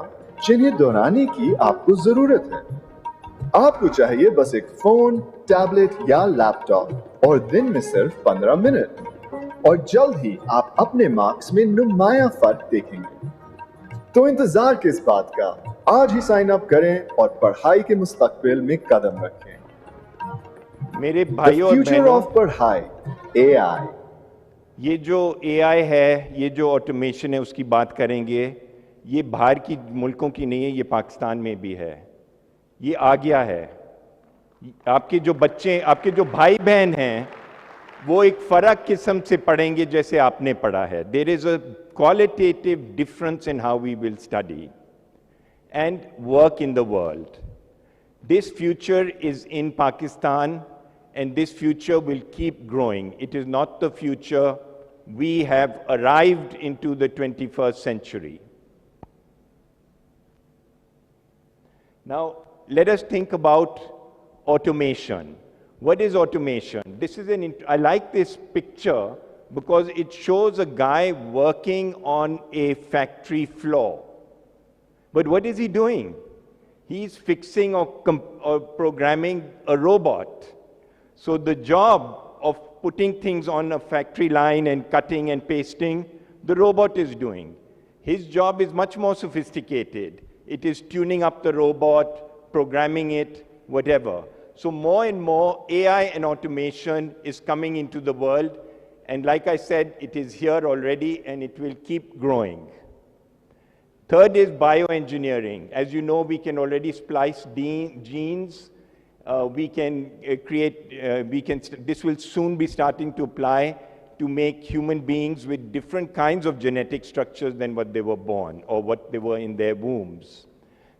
जिन्हें दोहराने की आपको जरूरत है। आपको चाहिए बस एक फोन, टैबलेट या लैपटॉप और दिन में सिर्फ 15 मिनट और जल्द ही आप अपने मार्क्स में नुमाया फर्क देखेंगे। तो इंतजार किस बात का, आज ही साइन अप करें और पढ़ाई के मुस्तकबिल में कदम रखें। मेरे भाइयों और फ्यूचर ऑफ पढ़ाई, एआई। ये जो एआई है, ये जो ऑटोमेशन है, उसकी बात करेंगे। ये बाहर की मुल्कों की नहीं है, ये पाकिस्तान में भी है। ये आ गया है। आपके जो बच्चे, आपके जो भाई बहन हैं, वो एक फर्क किस्म से पढ़ेंगे जैसे आपने पढ़ा है। There is a qualitative difference in how we will study and work in the world. This future is in Pakistan and this future will keep growing. It is not the future. We have arrived into the 21st century. Now, let us think about automation. What is automation? This is I like this picture because it shows a guy working on a factory floor. But what is he doing? He's fixing or programming a robot. So the job of putting things on a factory line and cutting and pasting, the robot is doing. His job is much more sophisticated. It is tuning up the robot, programming it, whatever. So more and more AI and automation is coming into the world. And like I said, it is here already and it will keep growing. Third is bioengineering. As you know, we can already splice genes. We can this will soon be starting to apply to make human beings with different kinds of genetic structures than what they were born or what they were in their wombs.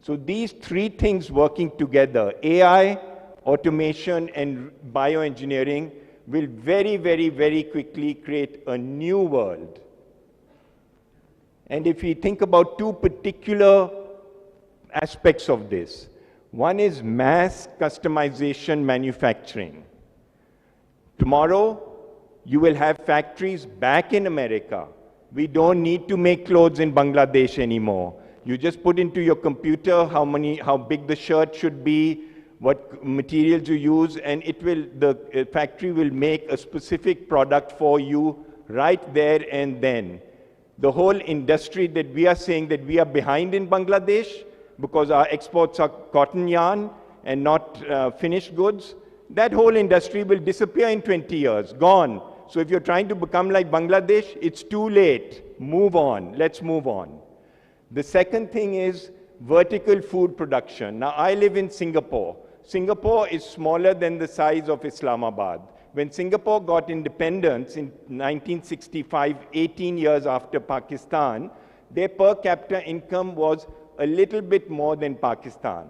So these three things working together, AI, automation, and bioengineering, will very, very, very quickly create a new world. And if we think about two particular aspects of this, one is mass customization manufacturing. Tomorrow, you will have factories back in America. We don't need to make clothes in Bangladesh anymore. You just put into your computer how big the shirt should be, what materials you use, and the factory will make a specific product for you right there and then. The whole industry that we are saying that we are behind in Bangladesh, because our exports are cotton yarn and not finished goods, that whole industry will disappear in 20 years, gone. So if you're trying to become like Bangladesh, it's too late. Move on, let's move on. The second thing is vertical food production. Now I live in Singapore. Singapore is smaller than the size of Islamabad. When Singapore got independence in 1965, 18 years after Pakistan, their per capita income was a little bit more than Pakistan.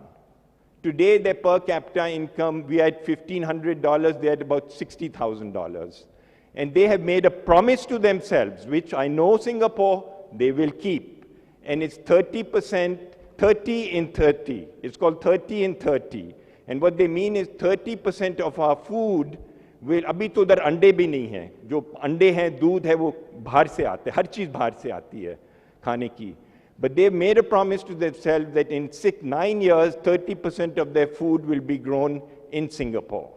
Today, their per capita income, we are at $1,500, they're at about $60,000. And they have made a promise to themselves, which I know Singapore, they will keep. And it's 30%, 30 in 30. It's called 30 in 30. And what they mean is 30% of our food will, अभी तो उधर अंडे भी नहीं हैं, जो अंडे हैं, दूध है, वो बाहर से आते हैं, हर चीज़ बाहर से आती है खाने की. But they've made a promise to themselves that in 9 years, 30% of their food will be grown in Singapore.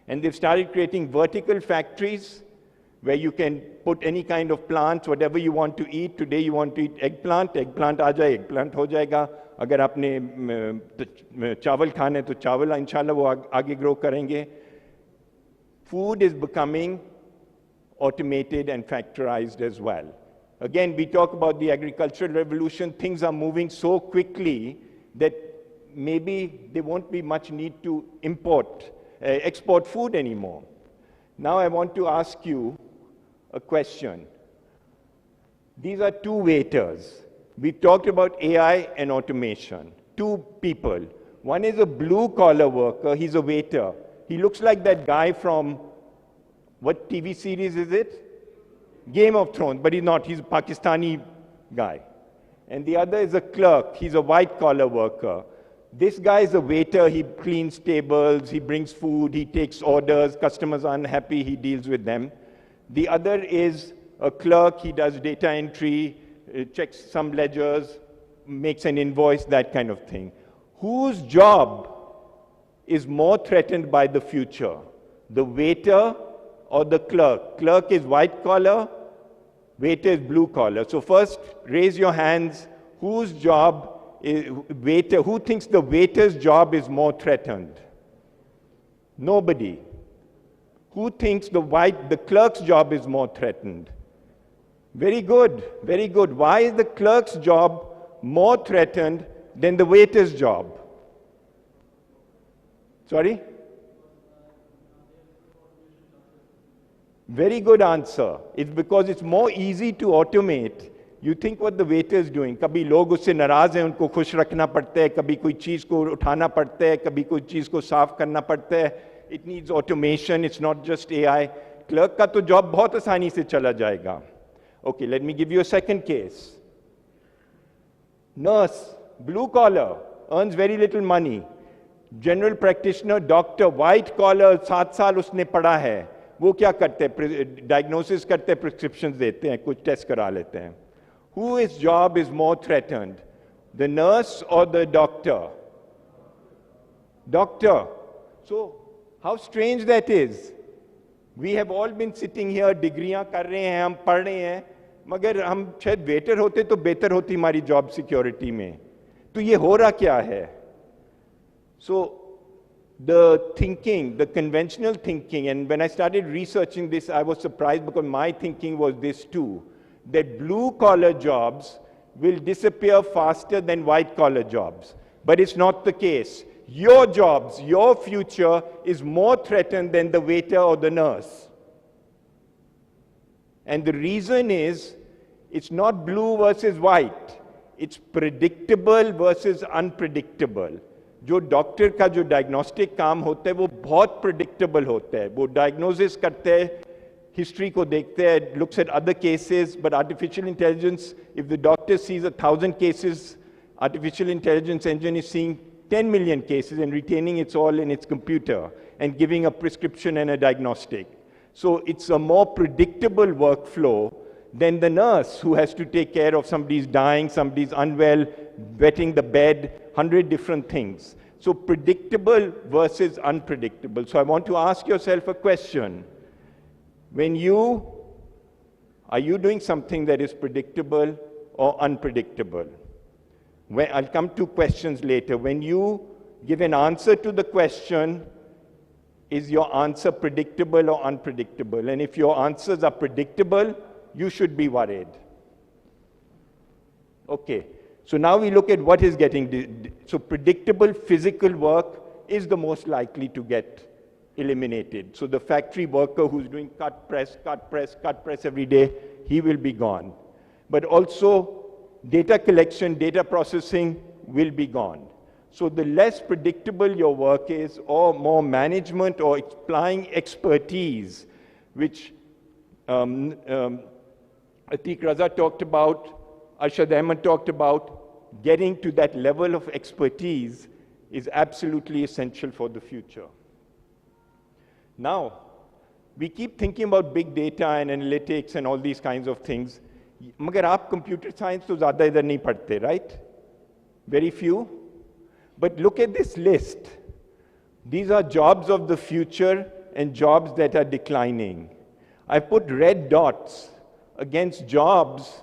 And they've started creating vertical factories where you can put any kind of plants, whatever you want to eat. Today you want to eat eggplant, eggplant aa jaye, eggplant ho jayega. Agar aapne chawal khane to chawal inshallah wo aage grow karenge. Food is becoming automated and factorized as well. Again, we talk about the agricultural revolution. Things are moving so quickly that maybe there won't be much need to export food anymore. Now I want to ask you a question. These are two waiters. We talked about AI and automation. Two people. One is a blue-collar worker. He's a waiter. He looks like that guy from, what TV series is it? Game of Thrones, but he's not. He's a Pakistani guy. And the other is a clerk. He's a white-collar worker. This guy is a waiter. He cleans tables. He brings food. He takes orders. Customers are unhappy. He deals with them. The other is a clerk. He does data entry, checks some ledgers, makes an invoice, that kind of thing. Whose job is more threatened by the future? The waiter or the clerk? Clerk is white collar, waiter is blue collar. So first, raise your hands. Whose job is waiter? Who thinks the waiter's job is more threatened? Nobody. Who thinks the clerk's job is more threatened? Very good, very good. Why is the clerk's job more threatened than the waiter's job? Sorry? Very good answer. It's because it's more easy to automate. You think what the waiter is doing. कभी लोग उससे नाराज हैं, उनको खुश रखना पड़ता है, कभी कोई चीज़ को उठाना पड़ता है, कभी कोई चीज़ को साफ करना पड़ता है. It needs automation, it's not just AI. Clerk का तो job बहुत आसानी से चला जाएगा. Okay, let me give you a second case. Nurse, blue collar, earns very little money. General practitioner, doctor, white collar, 7 साल उसने पढ़ा है. वो क्या करते हैं? Diagnosis करते हैं, prescriptions देते हैं, कुछ test करा लेते हैं. Whose job is more threatened? The nurse or the doctor? Doctor. So, how strange that is. We have all been sitting here, डिग्रियां कर रहे हैं, हम पढ़ रहे हैं, मगर हम शायद वेटर होते तो बेहतर होती हमारी जॉब सिक्योरिटी में. तो ये हो रहा क्या है? So, the thinking, the conventional thinking, and when I started researching this, I was surprised because my thinking was this too, that blue-collar jobs will disappear faster than white-collar jobs. But it's not the case. Your jobs, your future is more threatened than the waiter or the nurse. And the reason is, it's not blue versus white. It's predictable versus unpredictable. जो doctor का जो diagnostic काम होता है वो बहुत predictable होता है. वो डायग्नोसिस करते हैं, हिस्ट्री को देखते हैं, looks at other cases, but artificial intelligence, if the doctor sees 1,000 cases, artificial intelligence engine is seeing 10 million cases and retaining it all in its computer and giving a prescription and a diagnostic. So it's a more predictable workflow than the nurse who has to take care of somebody's dying, somebody's unwell, wetting the bed, 100 different things. So predictable versus unpredictable. So I want to ask yourself a question. Are you doing something that is predictable or unpredictable? I'll come to questions later. When you give an answer to the question, is your answer predictable or unpredictable? And if your answers are predictable, you should be worried. Okay, so now we look at what is getting, so predictable physical work is the most likely to get eliminated. So the factory worker who's doing cut press, cut press, cut press every day, he will be gone. But also data collection, data processing will be gone. So the less predictable your work is, or more management or applying expertise, which Atiq Raza talked about, Syed Ahmed talked about, getting to that level of expertise is absolutely essential for the future. Now, we keep thinking about big data and analytics and all these kinds of things. मगर आप computer science तो ज़्यादा इधर नहीं पढ़ते, right? Very few. But look at this list. These are jobs of the future and jobs that are declining. I put red dots against jobs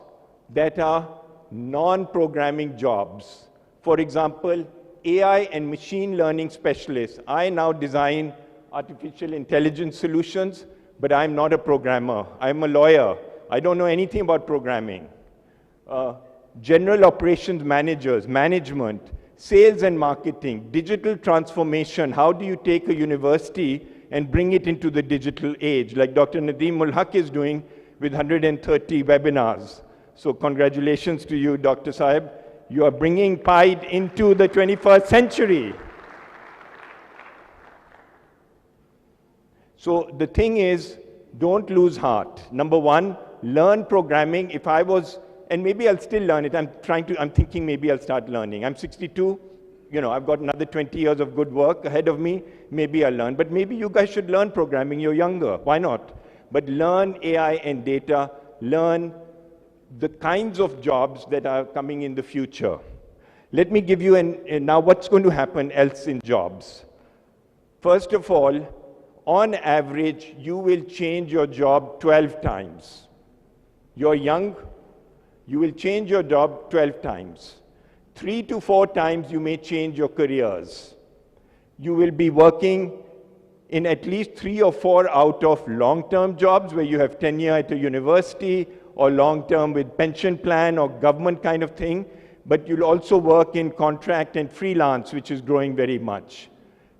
that are non-programming jobs. For example, AI and machine learning specialists. I now design artificial intelligence solutions, but I'm not a programmer. I'm a lawyer. I don't know anything about programming. General operations managers, management, sales and marketing, digital transformation. How do you take a university and bring it into the digital age, like Dr. Nadeem ul Haq is doing with 130 webinars. So congratulations to you, Dr. Saib. You are bringing Pied into the 21st century. So the thing is, don't lose heart. Number one, learn programming. If I was, and maybe I'll still learn it. I'm thinking maybe I'll start learning. I'm 62. I've got another 20 years of good work ahead of me. Maybe I'll learn. But maybe you guys should learn programming. You're younger. Why not? But learn AI and data. Learn the kinds of jobs that are coming in the future. Let me give you now what's going to happen else in jobs. First of all, on average, you will change your job 12 times. You're young, you will change your job 12 times. 3 to 4 times you may change your careers. You will be working in at least 3 or 4 out of long-term jobs where you have tenure at a university or long-term with pension plan or government kind of thing, but you'll also work in contract and freelance, which is growing very much.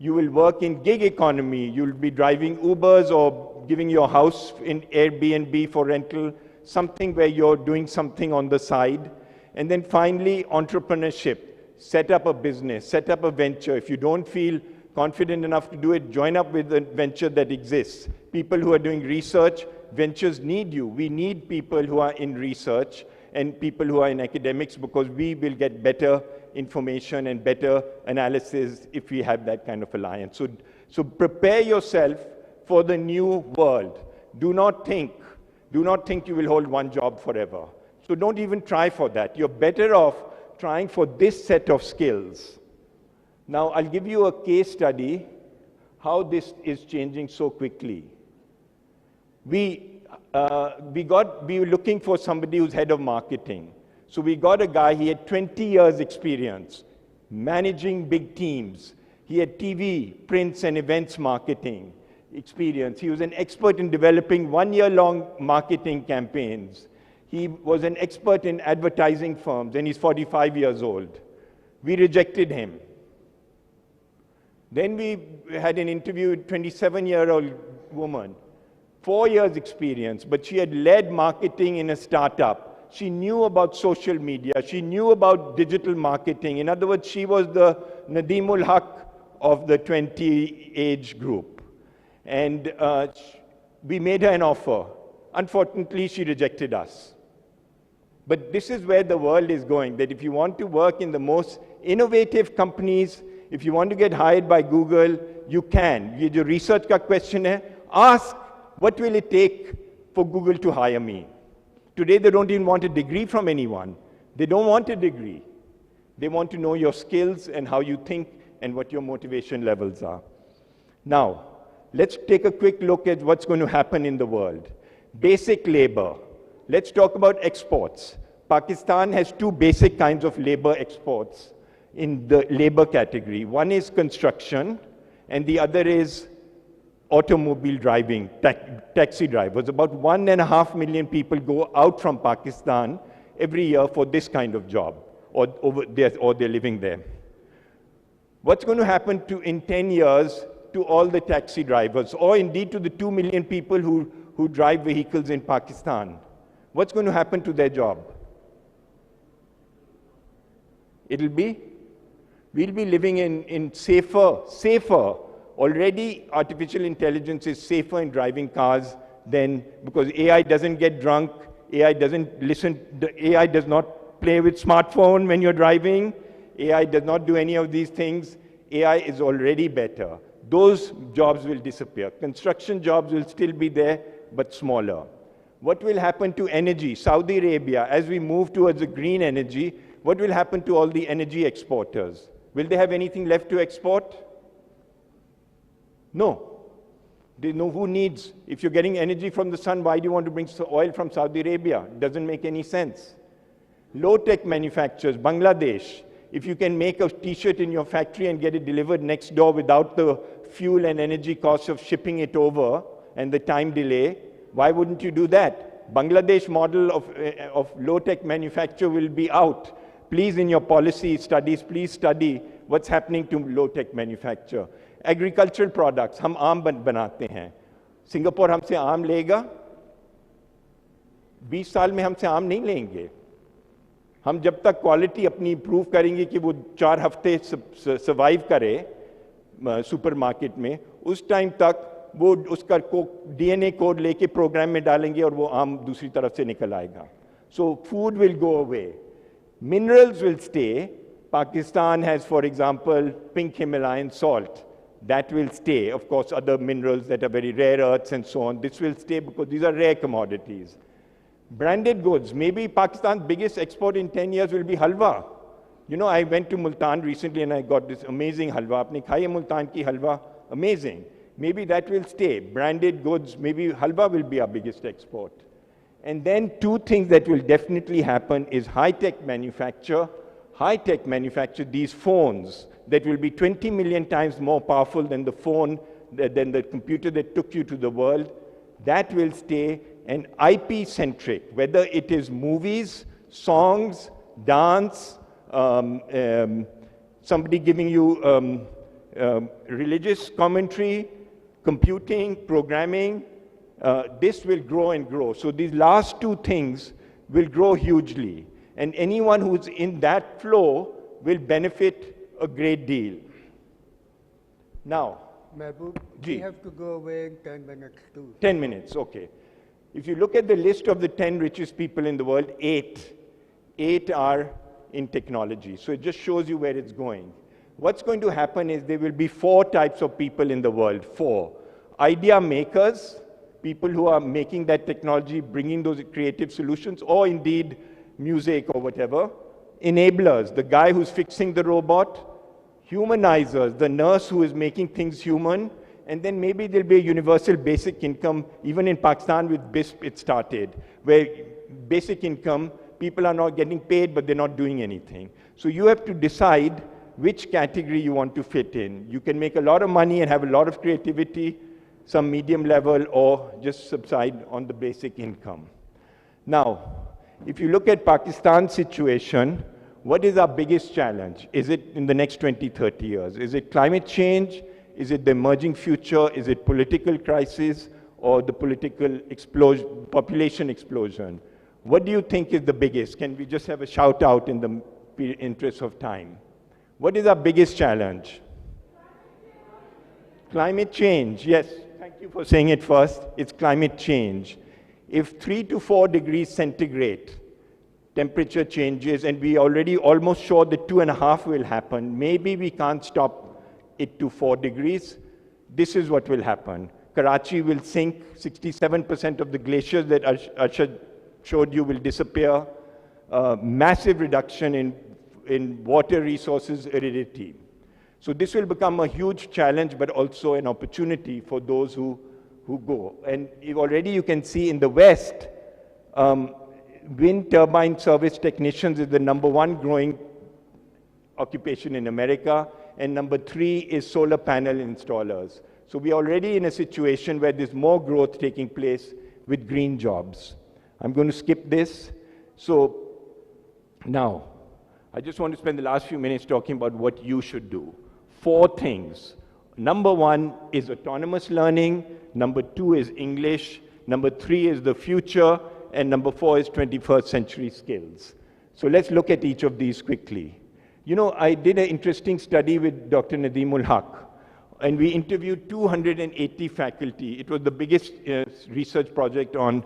You will work in gig economy. You'll be driving Ubers or giving your house in Airbnb for rental, something where you're doing something on the side. And then finally, entrepreneurship. Set up a business, set up a venture. If you don't feel confident enough to do it, join up with a venture that exists. People who are doing research, ventures need you. We need people who are in research and people who are in academics because we will get better information and better analysis if we have that kind of alliance. So prepare yourself for the new world. Do not think you will hold one job forever. So don't even try for that. You're better off trying for this set of skills. Now, I'll give you a case study how this is changing so quickly. We were looking for somebody who's head of marketing. So we got a guy, he had 20 years experience managing big teams. He had TV, prints and events marketing experience. He was an expert in developing one-year-long marketing campaigns. He was an expert in advertising firms, and he's 45 years old. We rejected him. Then we had an interview with a 27-year-old woman, 4 years experience, but she had led marketing in a startup. She knew about social media. She knew about digital marketing. In other words, she was the Nadeem ul Haq of the 20 age group. And we made her an offer. Unfortunately, she rejected us. But this is where the world is going, that if you want to work in the most innovative companies, if you want to get hired by Google, you can. Ye jo research ka question hai, ask, what will it take for Google to hire me? Today, they don't even want a degree from anyone. They don't want a degree. They want to know your skills and how you think and what your motivation levels are. Now, let's take a quick look at what's going to happen in the world. Basic labor. Let's talk about exports. Pakistan has 2 basic kinds of labor exports in the labor category. One is construction, and the other is automobile driving, taxi drivers. About 1.5 million people go out from Pakistan every year for this kind of job, or they're living there. What's going to happen in 10 years to all the taxi drivers, or indeed to the 2 million people who drive vehicles in Pakistan? What's going to happen to their job? We'll be living in safer. Already, artificial intelligence is safer in driving cars because AI doesn't get drunk, AI doesn't listen, AI does not play with smartphone when you're driving, AI does not do any of these things. AI is already better. Those jobs will disappear. Construction jobs will still be there, but smaller. What will happen to energy? Saudi Arabia, as we move towards the green energy, what will happen to all the energy exporters? Will they have anything left to export? No. They know who needs. If you're getting energy from the sun, why do you want to bring oil from Saudi Arabia? Doesn't make any sense. Low-tech manufacturers, Bangladesh. If you can make a t-shirt in your factory and get it delivered next door without the fuel and energy costs of shipping it over and the time delay, why wouldn't you do that? Bangladesh model of low-tech manufacture will be out. Please, in your policy studies, please study what's happening to low-tech manufacture. Agricultural products, हम आम बनाते हैं. Singapore हमसे आम लेगा, 20 साल में हमसे आम नहीं लेंगे. हम जब तक क्वालिटी अपनी इंप्रूव करेंगे कि वो 4 हफ्ते सर्वाइव करे सुपरमार्केट में, उस टाइम तक वो उसका डीएनए कोड लेके प्रोग्राम में डालेंगे और वो आम दूसरी तरफ से निकल आएगा. So food will go away. Minerals will stay. Pakistan has, for example, pink Himalayan salt. That will stay. Of course, other minerals that are very rare earths and so on, this will stay because these are rare commodities. Branded goods. Maybe Pakistan's biggest export in 10 years will be halwa. You know, I went to Multan recently and I got this amazing halwa. Aapne khaya Multan ki halwa? Amazing. Maybe that will stay. Branded goods, maybe halwa will be our biggest export. And then 2 things that will definitely happen is high-tech manufacture. High-tech manufacture, these phones that will be 20 million times more powerful than the phone, than the computer that took you to the world, that will stay. And IP-centric, whether it is movies, songs, dance, somebody giving you religious commentary, computing, programming, this will grow and grow. So these last 2 things will grow hugely. And anyone who's in that flow will benefit a great deal. Now, Mehboob, we have to go away in 10 minutes too. 10 minutes, okay. If you look at the list of the 10 richest people in the world, 8 are in technology. So it just shows you where it's going. What's going to happen is there will be 4 types of people in the world. 4. Idea makers, people who are making that technology, bringing those creative solutions, or indeed music or whatever. Enablers, the guy who's fixing the robot. Humanizers, the nurse who is making things human. And then maybe there'll be a universal basic income. Even in Pakistan with BISP it started, where basic income, people are not getting paid, but they're not doing anything. So you have to decide which category you want to fit in. You can make a lot of money and have a lot of creativity, some medium level, or just subside on the basic income. Now, if you look at Pakistan's situation, what is our biggest challenge? Is it in the next 20, 30 years? Is it climate change? Is it the emerging future? Is it political crisis or the political explosion, population explosion? What do you think is the biggest? Can we just have a shout out in the interest of time? What is our biggest challenge? Climate change, yes. Thank you for saying it first. It's climate change. If 3 to 4 degrees centigrade temperature changes, and we already almost sure that 2.5 will happen, maybe we can't stop it to 4 degrees. This is what will happen. Karachi will sink, 67% of the glaciers that Arshad showed you will disappear. Massive reduction in water resources aridity. So this will become a huge challenge, but also an opportunity for those who go. And already you can see in the West, wind turbine service technicians is the #1 growing occupation in America, and #3 is solar panel installers. So we are already in a situation where there's more growth taking place with green jobs. I'm going to skip this. So now, I just want to spend the last few minutes talking about what you should do. 4 things. #1 is autonomous learning. #2 is English. #3 is the future. And #4 is 21st century skills. So let's look at each of these quickly. You know, I did an interesting study with Dr. Nadeemul Haq, and we interviewed 280 faculty. It was the biggest research project on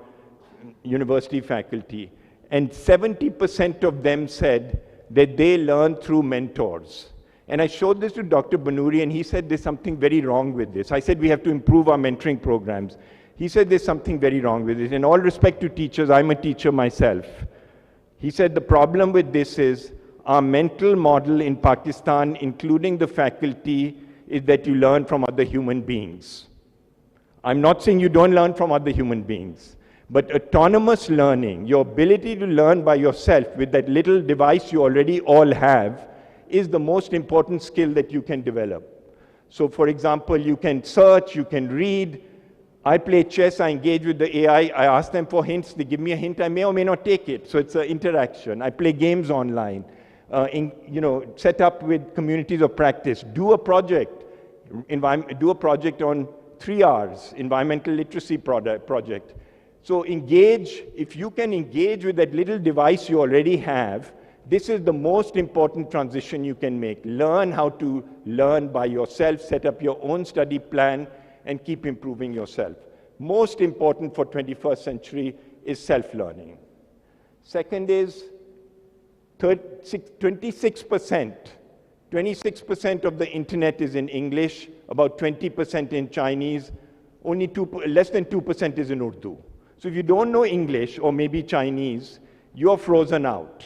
university faculty. And 70% of them said that they learned through mentors. And I showed this to Dr. Banuri, and he said there's something very wrong with this. I said we have to improve our mentoring programs. He said there's something very wrong with it. In all respect to teachers, I'm a teacher myself. He said the problem with this is our mental model in Pakistan, including the faculty, is that you learn from other human beings. I'm not saying you don't learn from other human beings, but autonomous learning, your ability to learn by yourself with that little device you already all have, is the most important skill that you can develop. So for example, you can search, you can read. I play chess, I engage with the AI, I ask them for hints, they give me a hint, I may or may not take it. So it's an interaction. I play games online, set up with communities of practice. Do a project on 3 hours, environmental literacy project. So engage, if you can engage with that little device you already have, this is the most important transition you can make. Learn how to learn by yourself, set up your own study plan, and keep improving yourself. Most important for 21st century is self-learning. Second is 26% of the internet is in English, about 20% in Chinese, only less than 2% is in Urdu. So if you don't know English or maybe Chinese, you're frozen out.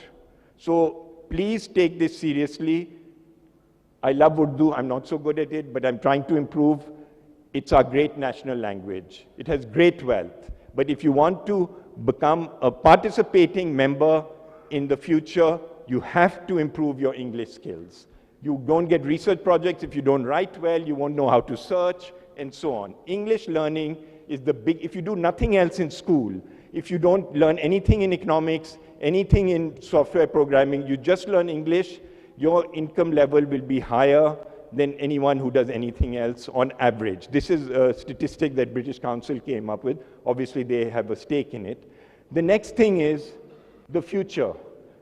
So please take this seriously. I love Urdu, I'm not so good at it, but I'm trying to improve. It's our great national language. It has great wealth. But if you want to become a participating member in the future, you have to improve your English skills. You don't get research projects if you don't write well, you won't know how to search, and so on. English learning is the if you do nothing else in school, if you don't learn anything in economics, anything in software programming, you just learn English, your income level will be higher than anyone who does anything else on average. This is a statistic that British Council came up with. Obviously, they have a stake in it. The next thing is the future.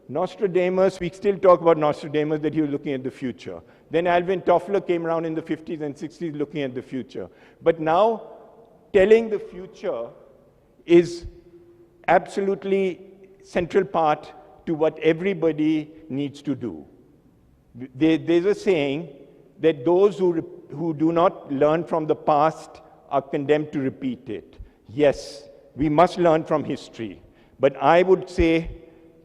Nostradamus, we still talk about Nostradamus, that he was looking at the future. Then Alvin Toffler came around in the 50s and 60s looking at the future. But now, telling the future is absolutely central part to what everybody needs to do. There's a saying that those who do not learn from the past are condemned to repeat it. Yes, we must learn from history. But I would say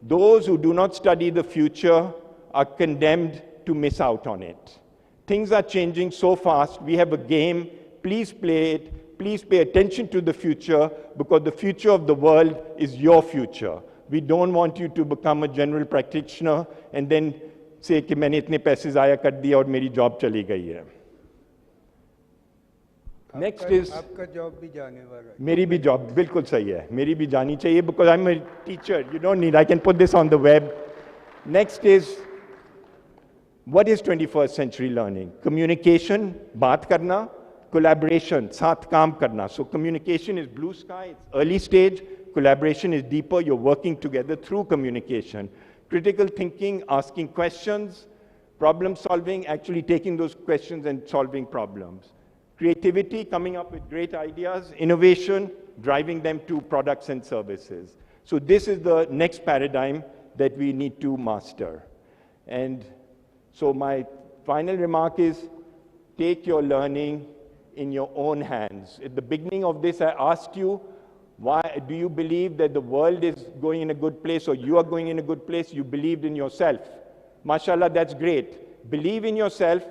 those who do not study the future are condemned to miss out on it. Things are changing so fast. We have a game. Please play it. Please pay attention to the future, because the future of the world is your future. We don't want you to become a general practitioner and then say कि मैंने इतने पैसे ज़ाया कर दिया और मेरी job चली गई है. Next is आपका जॉब भी जाने वाला है. मेरी भी जॉब बिल्कुल सही है, मेरी भी जानी चाहिए, because I'm a teacher. You don't need. I can put this on the web. Next is what is 21st century learning? Communication, बात करना, collaboration, साथ काम करना. So communication is blue sky, it's early stage. Collaboration is deeper. You're working together through communication. Critical thinking, asking questions, problem solving, actually taking those questions and solving problems. Creativity, coming up with great ideas, innovation, driving them to products and services. So this is the next paradigm that we need to master. And so my final remark is, take your learning in your own hands. At the beginning of this, I asked you, why do you believe that the world is going in a good place, or you are going in a good place? You believed in yourself. MashaAllah, that's great. Believe in yourself,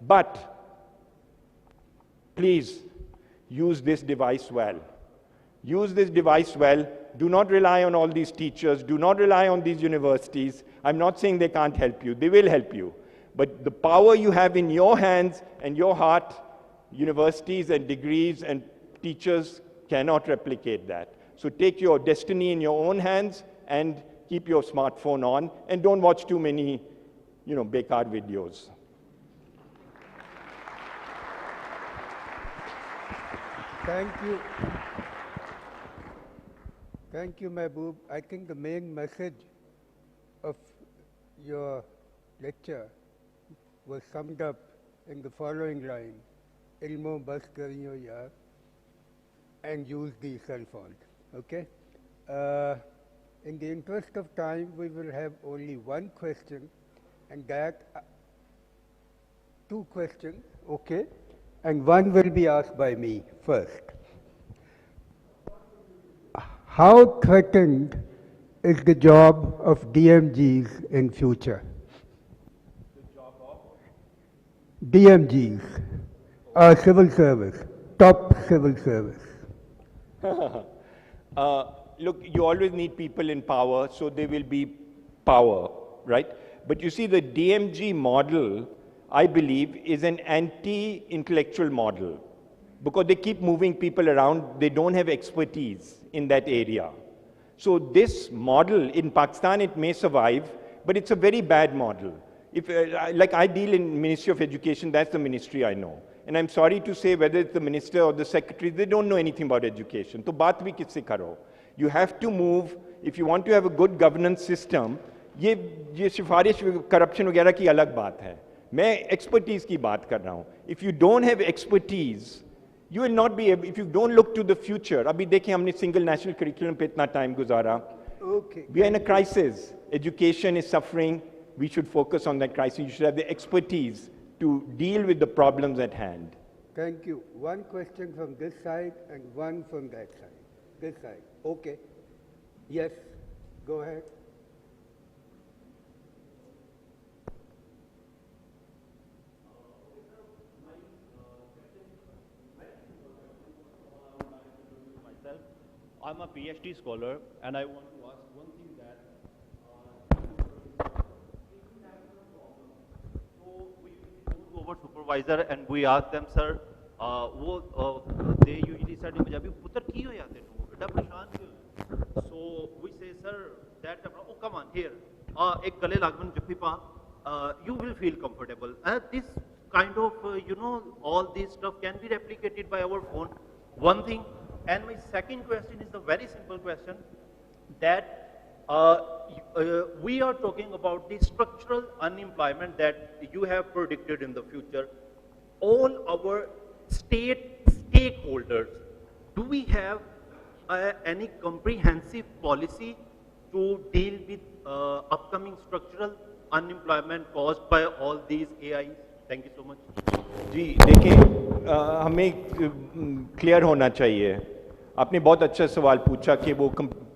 but please use this device well. Use this device well. Do not rely on all these teachers. Do not rely on these universities. I'm not saying they can't help you. They will help you. But the power you have in your hands and your heart, universities and degrees and teachers cannot replicate that. So take your destiny in your own hands and keep your smartphone on, and don't watch too many, bekar videos. Thank you. Thank you, Mehboob. I think the main message of your lecture was summed up in the following line: ilmo bas kariyo yaar, and use the cell phone. Okay? In the interest of time, we will have only one question, and that, two questions, okay? And one will be asked by me first. How threatened is the job of DMGs in future? The job of? DMGs, civil service. top civil service. Look, you always need people in power, so there will be power, right? But you see, the DMG model, I believe, is an anti-intellectual model because they keep moving people around. They don't have expertise in that area. So this model, in Pakistan, it may survive, but it's a very bad model. If, like I deal in Ministry of Education, that's the ministry I know. And I'm sorry to say, whether it's the minister or the secretary, they don't know anything about education. So baat bhi kisse karo? You have to move, if you want to have a good governance system, ये सिफारिश corruption वगैरह की अलग बात है. मैं expertise की बात कर रहा हूँ. If you don't have expertise, you will not be able, if you don't look to the future. अभी देखें हमने single national curriculum पे इतना time गुजारा. Okay. We are in a crisis. Education is suffering. We should focus on that crisis. You should have the expertise to deal with the problems at hand. Thank you. One question from this side and one from that side. This side. Okay. Yes. Go ahead. I'm a PhD scholar, and I want to ask one thing that so we go over supervisor and we ask them, sir, they usually said in Punjabi, "Putar ki ho jaate tu? Beta pareshan kyun?" So we say, sir, that oh come on here, ek gale lagman jaffi pa, you will feel comfortable. This kind of all this stuff can be replicated by our phone. One thing. And my second question is a very simple question, that we are talking about the structural unemployment that you have predicted in the future. All our stakeholders, do we have any comprehensive policy to deal with upcoming structural unemployment caused by all these AIs? Thank you so much. जी देखिए, हमें clear होना चाहिए. आपने बहुत अच्छा सवाल पूछा कि वो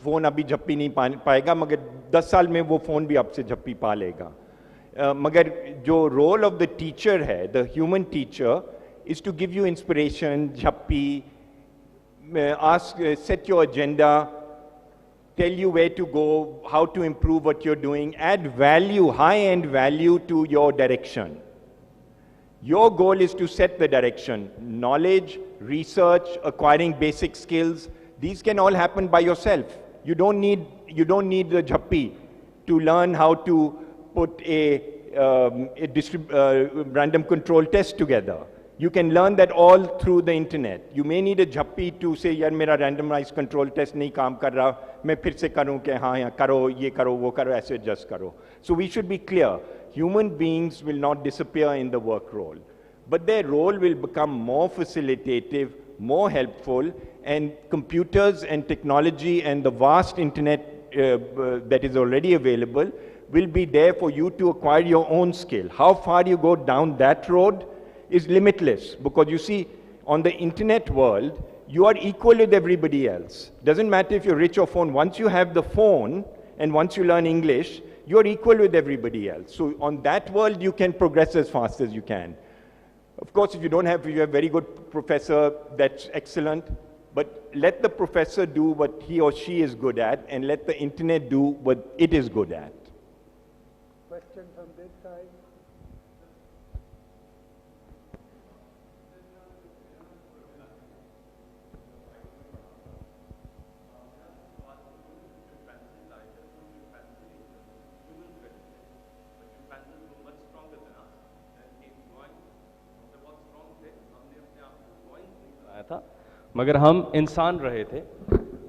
फ़ोन अभी झप्पी नहीं पाएगा, मगर 10 साल में वो फ़ोन भी आपसे झप्पी पा लेगा. मगर जो रोल ऑफ द टीचर है, the human teacher, is to give you inspiration, झप्पी, ask, set your agenda, tell you where to go, how to improve what you're doing, add value, high-end value to your direction. Your goal is to set the direction. Knowledge, research, acquiring basic skills, these can all happen by yourself. You don't need the jhappi to learn how to put a random control test together. You can learn that all through the internet. You may need a jhappi to say, yaar mera randomized control test nahi kaam kar raha, main phir se karun ke haan karo, ye karo, wo karo, aise adjust karo. So we should be clear. Human beings will not disappear in the work role, but their role will become more facilitative, more helpful, and computers and technology and the vast internet that is already available will be there for you to acquire your own skill. How far you go down that road is limitless, because you see, on the internet world, you are equal with everybody else. Doesn't matter if you're rich or poor. Once you have the phone and once you learn English, you're equal with everybody else. So on that world, you can progress as fast as you can. Of course, if you don't have, you have a very good professor, that's excellent. But let the professor do what he or she is good at, and let the internet do what it is good at. Question from this side. था, मगर हम इंसान रहे थे.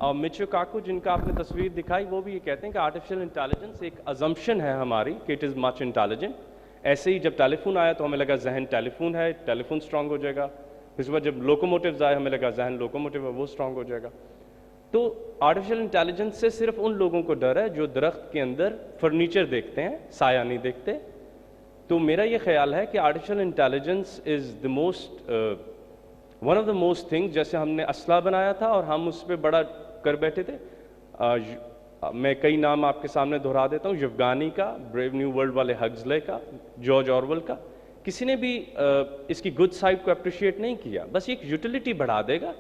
और Michio काकू जिनका आपने तस्वीर दिखाई, वो भी ये कहते हैं कि आर्टिफिशियल इंटेलिजेंस एक अजम्पशन है हमारी कि इट इज़ मच इंटेलिजेंट. ऐसे ही जब टेलीफोन आया तो हमें लगा जहन टेलीफोन है, टेलीफोन स्ट्रांग हो जाएगा. इस बार जब लोकोमोटिव्स आए हमें लगा जहन लोकोमोटिव है, वो स्ट्रांग हो जाएगा. तो आर्टिफिशियल इंटेलिजेंस से सिर्फ उन लोगों को डर है जो दरख्त के अंदर फर्नीचर देखते हैं, साया नहीं देखते. तो मेरा ये ख्याल है कि artificial intelligence is the most one of the most things. जैसे हमने असला बनाया था और हम उस पर बड़ा कर बैठे थे. मैं कई नाम आपके सामने दोहरा देता हूँ. यफगानी का, ब्रेव न्यू वर्ल्ड वाले हग्सले का, जॉर्ज ऑरवेल का. किसी ने भी इसकी गुड साइड को अप्रिशिएट नहीं किया, बस एक यूटिलिटी बढ़ा देगा.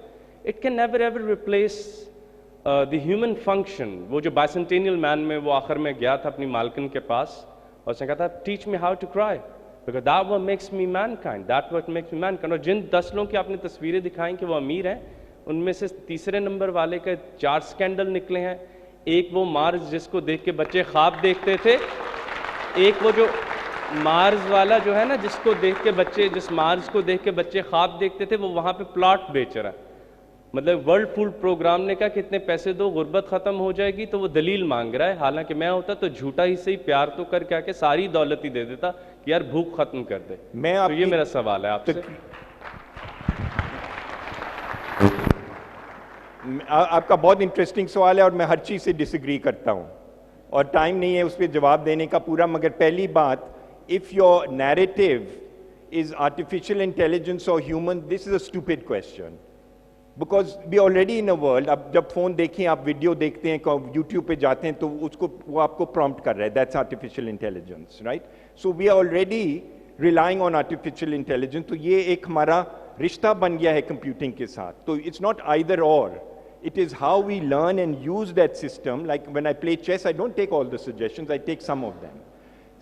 It can never ever replace the human function. वो जो बाइसेंटेनियल मैन में वो आखिर में गया था अपनी मालकिन के पास और उसने कहा था teach me how to cry because that what makes me mankind, that what makes me mankind. और जिन 10 लोगों की आपने तस्वीरें दिखाई कि वो अमीर हैं, उनमें से तीसरे नंबर वाले के 4 स्कैंडल निकले हैं. एक वो मार्स जिसको देख के बच्चे ख्वाब देखते थे, एक वो जो मार्स वाला जो है ना जिसको देख के बच्चे, जिस मार्स को देख के बच्चे ख्वाब देखते थे, वो वहाँ पे प्लॉट बेच रहा है. मतलब वर्ल्ड फूड प्रोग्राम ने कहा कि इतने पैसे दो गुर्बत ख़त्म हो जाएगी, तो वो दलील मांग रहा है. हालांकि मैं होता तो झूठा ही सही प्यार तो कर क्या के सारी दौलत ही दे देता कि यार भूख खत्म कर दे. तो ये मेरा सवाल है आपसे. आपका बहुत इंटरेस्टिंग सवाल है और मैं हर चीज़ से डिसएग्री करता हूँ और टाइम नहीं है उस पर जवाब देने का पूरा. मगर पहली बात, if your narrative is artificial intelligence और human, this is a stupid question because we already in a world. अब जब फ़ोन देखें, आप वीडियो देखते हैं, यूट्यूब पे जाते हैं, तो उसको वो आपको प्रॉम्प्ट कर रहा है, that's artificial intelligence, right? So we are already relying on artificial intelligence. तो ये एक हमारा रिश्ता बन गया है कंप्यूटिंग के साथ. तो इट्स नॉट आइदर और, it is how we learn and use that system. Like when I play chess, I don't take all the suggestions, I take some of them.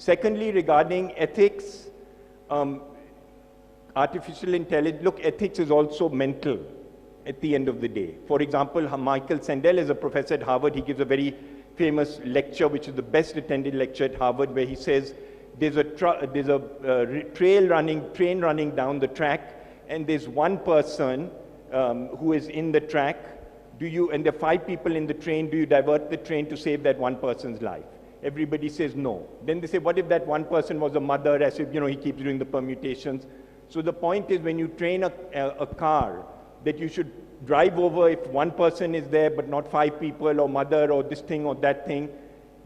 Secondly, regarding ethics, artificial intelligence, look, ethics is also mental at the end of the day. For example, Michael Sandel is a professor at Harvard. He gives a very famous lecture, which is the best attended lecture at Harvard, where he says there's a train running down the track, and there's one person who is in the track. And there are 5 people in the train, do you divert the train to save that one person's life? Everybody says no. Then they say, what if that one person was a mother, as if, he keeps doing the permutations. So the point is, when you train a car, that you should drive over if one person is there, but not 5 people, or mother, or this thing, or that thing.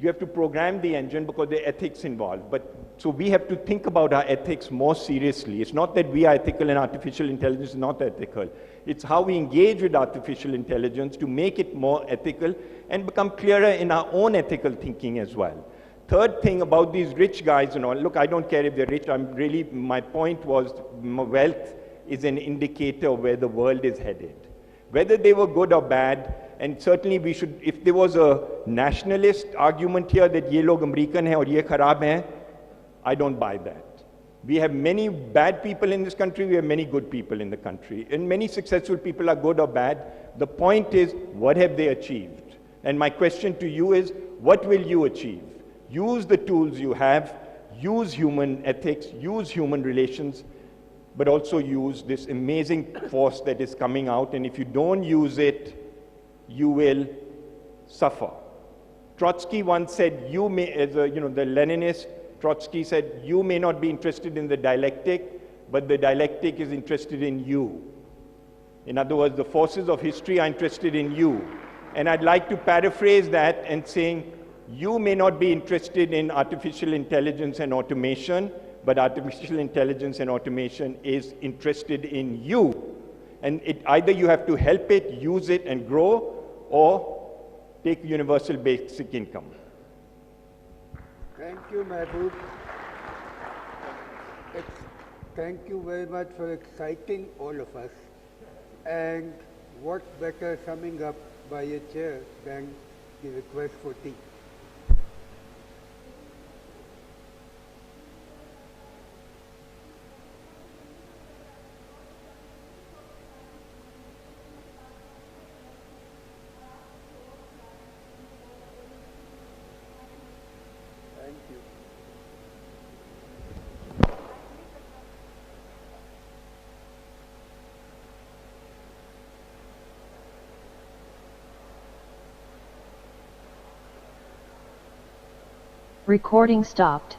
You have to program the engine because there are ethics involved. But so we have to think about our ethics more seriously. It's not that we are ethical and artificial intelligence is not ethical. It's how we engage with artificial intelligence to make it more ethical and become clearer in our own ethical thinking as well. Third thing about these rich guys and all, look, I don't care if they're rich. My point was wealth is an indicator of where the world is headed. Whether they were good or bad, and certainly we should, if there was a nationalist argument here that ye log American hai aur ye kharab hai, I don't buy that. We have many bad people in this country, we have many good people in the country, and many successful people are good or bad. The point is, what have they achieved? And my question to you is, what will you achieve? Use the tools you have, use human ethics, use human relations, but also use this amazing force that is coming out, and if you don't use it, you will suffer. Trotsky once said, you may, the Leninist, Trotsky said, you may not be interested in the dialectic, but the dialectic is interested in you. In other words, the forces of history are interested in you. And I'd like to paraphrase that and saying, you may not be interested in artificial intelligence and automation, but artificial intelligence and automation is interested in you. And either you have to help it, use it, and grow, or take universal basic income. Thank you, Mahbub. Thank you very much for exciting all of us. And what better summing up by a chair than the request for tea? Recording stopped.